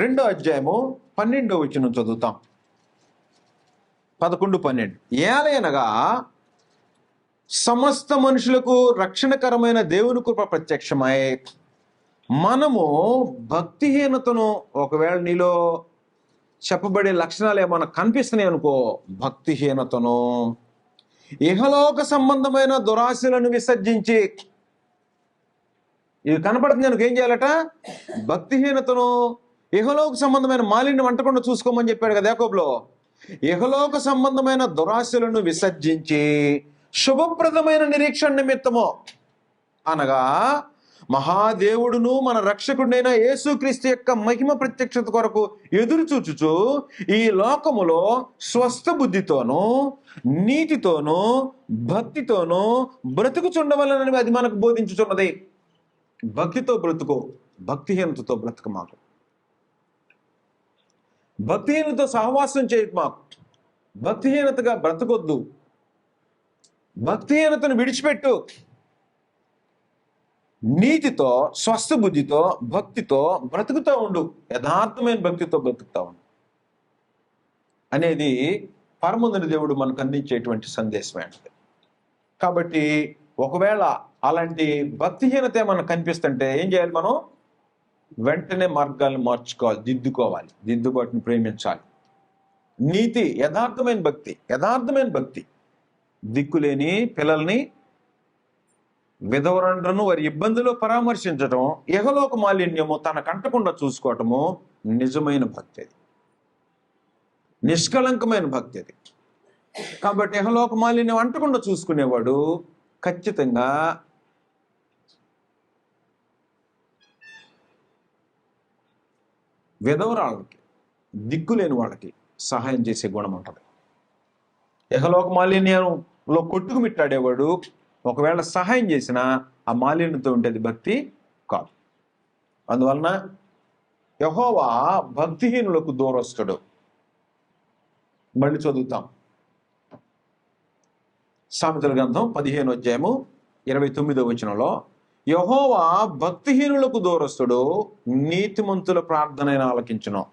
2వ అధ్యాయము 12వ వచనం చదువుతాం. 11-12. ఏలయనగా సమస్త మనుషులకు రక్షణకరమైన దేవుని కృప ప్రత్యక్షమై మనము భక్తిహీనతను ఒకవేళ నీలో చెప్పబడే లక్షణాలు ఏమైనా కనిపిస్తున్నాయి అనుకో, భక్తిహీనతను, ఇహలోక సంబంధమైన దురాశలను విసర్జించి, ఇది కనపడుతుంది కనుక ఏం చేయాలట? భక్తిహీనతను, ఇహలోక సంబంధమైన మాలిన్యం అంటకుండా చూసుకోమని చెప్పాడు కదా యాకోబులో. ఇహలోక సంబంధమైన దురాశలను విసర్జించి శుభప్రదమైన నిరీక్షణ నిమిత్తము, అనగా మహాదేవుడును మన రక్షకుడైన యేసుక్రీస్తు యొక్క మహిమ ప్రత్యక్షత కొరకు ఎదురు చూచుచు ఈ లోకములో స్వస్థ బుద్ధితోనూ నీతితోనూ భక్తితోనూ బ్రతుకుచుండవలనని అది మనకు బోధించుచున్నది. భక్తితో బ్రతుకో, భక్తిహీనతతో బ్రతుకు మాకు. భక్తిహీనతతో సహవాసం చేయకు మాకు. భక్తిహీనతగా బ్రతకొద్దు. భక్తిహీనతను విడిచిపెట్టు. నీతితో, స్వస్థ బుద్ధితో, భక్తితో బ్రతుకుతూ ఉండు. యథార్థమైన భక్తితో బ్రతుకుతా ఉండు అనేది పరమందుని దేవుడు మనకు అందించేటువంటి సందేశమే. కాబట్టి ఒకవేళ అలాంటి భక్తిహీనత మనకు కనిపిస్తుంటే ఏం చేయాలి? మనం వెంటనే మార్గాలను మార్చుకోవాలి, దిద్దుకోవాలి, దిద్దుబాటుని ప్రేమించాలి. నీతి, యథార్థమైన భక్తి, యథార్థమైన భక్తి, దిక్కులేని పిల్లల్ని, విధవరండ్రను వారి ఇబ్బందులు పరామర్శించటం, ఇహలోక మాలిన్యము తన కంటకుండా చూసుకోవటము నిజమైన భక్తి, అది నిష్కళంకమైన భక్తి అది. కాబట్టి ఇహలోక మాలిన్యం అంటకుండా చూసుకునేవాడు ఖచ్చితంగా విధవరాళ్ళకి, దిక్కులేని వాళ్ళకి సహాయం చేసే గుణం ఉంటుంది. ఇహలోక మాలిన్యంలో కొట్టుకుమిట్టాడేవాడు ఒకవేళ సహాయం చేసినా ఆ మాలిన్యంతో ఉండేది భక్తి కాదు. అందువలన యెహోవా భక్తిహీనులకు దూరస్తుడు. మళ్ళీ చదువుతాం. సామెతల గ్రంథం 15వ అధ్యాయము 29వ వచనంలో, యెహోవా భక్తిహీనులకు దూరస్తుడు, నీతిమంతుల ప్రార్థన ఆయన ఆలకించును.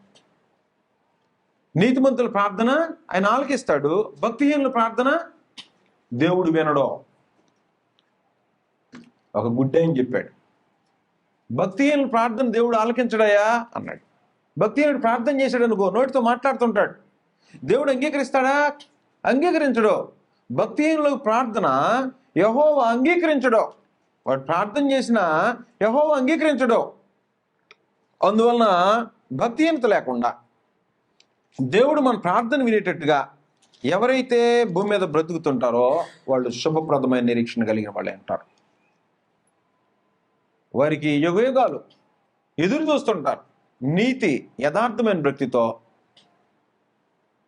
నీతిమంతుల ప్రార్థన ఆయన ఆలకిస్తాడు, భక్తిహీనుల ప్రార్థన దేవుడు వినడు. ఒక గుడ్డని చెప్పాడు, భక్తిహీనుల ప్రార్థన దేవుడు ఆలకించడయా అన్నాడు. భక్తిహీనుడు ప్రార్థన చేశాడు అనుకో, నోటితో మాట్లాడుతుంటాడు, దేవుడు అంగీకరిస్తాడా? అంగీకరించడు. భక్తిహీనుల ప్రార్థన యెహోవా అంగీకరించడు. వాడు ప్రార్థన చేసినా యెహోవా అంగీకరించడు. అందువలన భక్తిహీనత లేకుండా దేవుడు మన ప్రార్థన వినేటట్టుగా ఎవరైతే భూమి మీద బ్రతుకుతుంటారో వాళ్ళు శుభప్రదమైన నిరీక్షణ కలిగిన వాళ్ళే అంటారు. వారికి యుగయుగాలు ఎదురు చూస్తుంటారు. నీతి, యథార్థమైన భక్తితో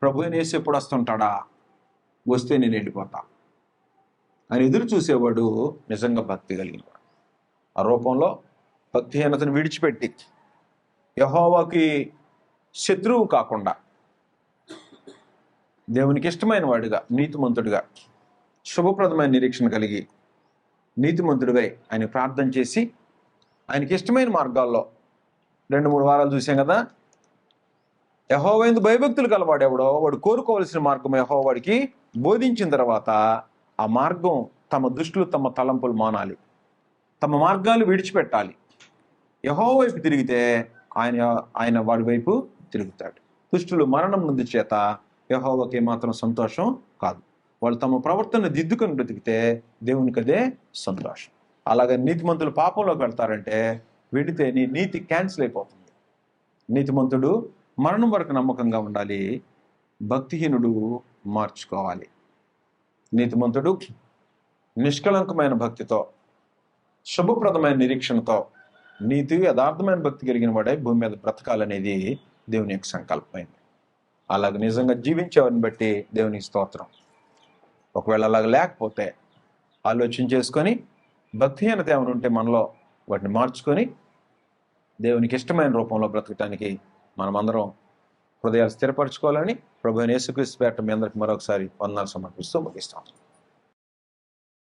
ప్రభు యేసు ఎప్పుడు వస్తుంటాడా, వస్తే నేను వెళ్ళిపోతా అని ఎదురు చూసేవాడు నిజంగా భక్తి కలిగిన వాడు. ఆ రూపంలో భక్తిహీనతను విడిచిపెట్టి యెహోవాకి శత్రువు కాకుండా దేవునికి ఇష్టమైన వాడిగా, నీతిమంతుడిగా, శుభప్రదమైన నిరీక్షణ కలిగి నీతిమంతుడివై ఆయన ప్రార్థన చేసి ఆయనకి ఇష్టమైన మార్గాల్లో 2-3 వారాలు చూసాం కదా. యెహోవా యందు భయభక్తులు కలవాడేవాడో వాడు కోరుకోవలసిన మార్గం యెహోవా వాడికి బోధించిన తర్వాత ఆ మార్గం తమ దృష్టిలు, తమ తలంపులు మానాలి, తమ మార్గాలు విడిచిపెట్టాలి. యెహోవా వైపు తిరిగితే ఆయన వాడి వైపు తిరుగుతాడు. దుష్టులు మరణం నుండి చేత యెహోవాకి ఏమాత్రం సంతోషం కాదు. వాళ్ళు తమ ప్రవర్తన దిద్దుకొని బ్రతికితే దేవునికి అదే సంతోషం. అలాగే నీతిమంతులు పాపంలోకి వెళ్తారంటే వెడితే నీ నీతి క్యాన్సిల్ అయిపోతుంది. నీతిమంతుడు మరణం వరకు నమ్మకంగా ఉండాలి, భక్తిహీనుడు మార్చుకోవాలి. నీతిమంతుడు నిష్కళంకమైన భక్తితో, శుభప్రదమైన నిరీక్షణతో, నీతి యథార్థమైన భక్తి కలిగిన వాడే భూమి మీద బ్రతకాలనేది దేవుని యొక్క సంకల్పమైంది. అలాగ నిజంగా జీవించేవారిని బట్టి దేవునికి స్తోత్రం. ఒకవేళ అలాగ లేకపోతే ఆలోచన చేసుకొని భక్తిహీనత ఏమైనా ఉంటే మనలో వాటిని మార్చుకొని దేవునికి ఇష్టమైన రూపంలో బ్రతకటానికి మనమందరం హృదయాలు స్థిరపరచుకోవాలని ప్రభు యేసుక్రీస్తు పేరిట మీ అందరికి మరొకసారి వందనాలు సమర్పిస్తూ ముగిస్తాం.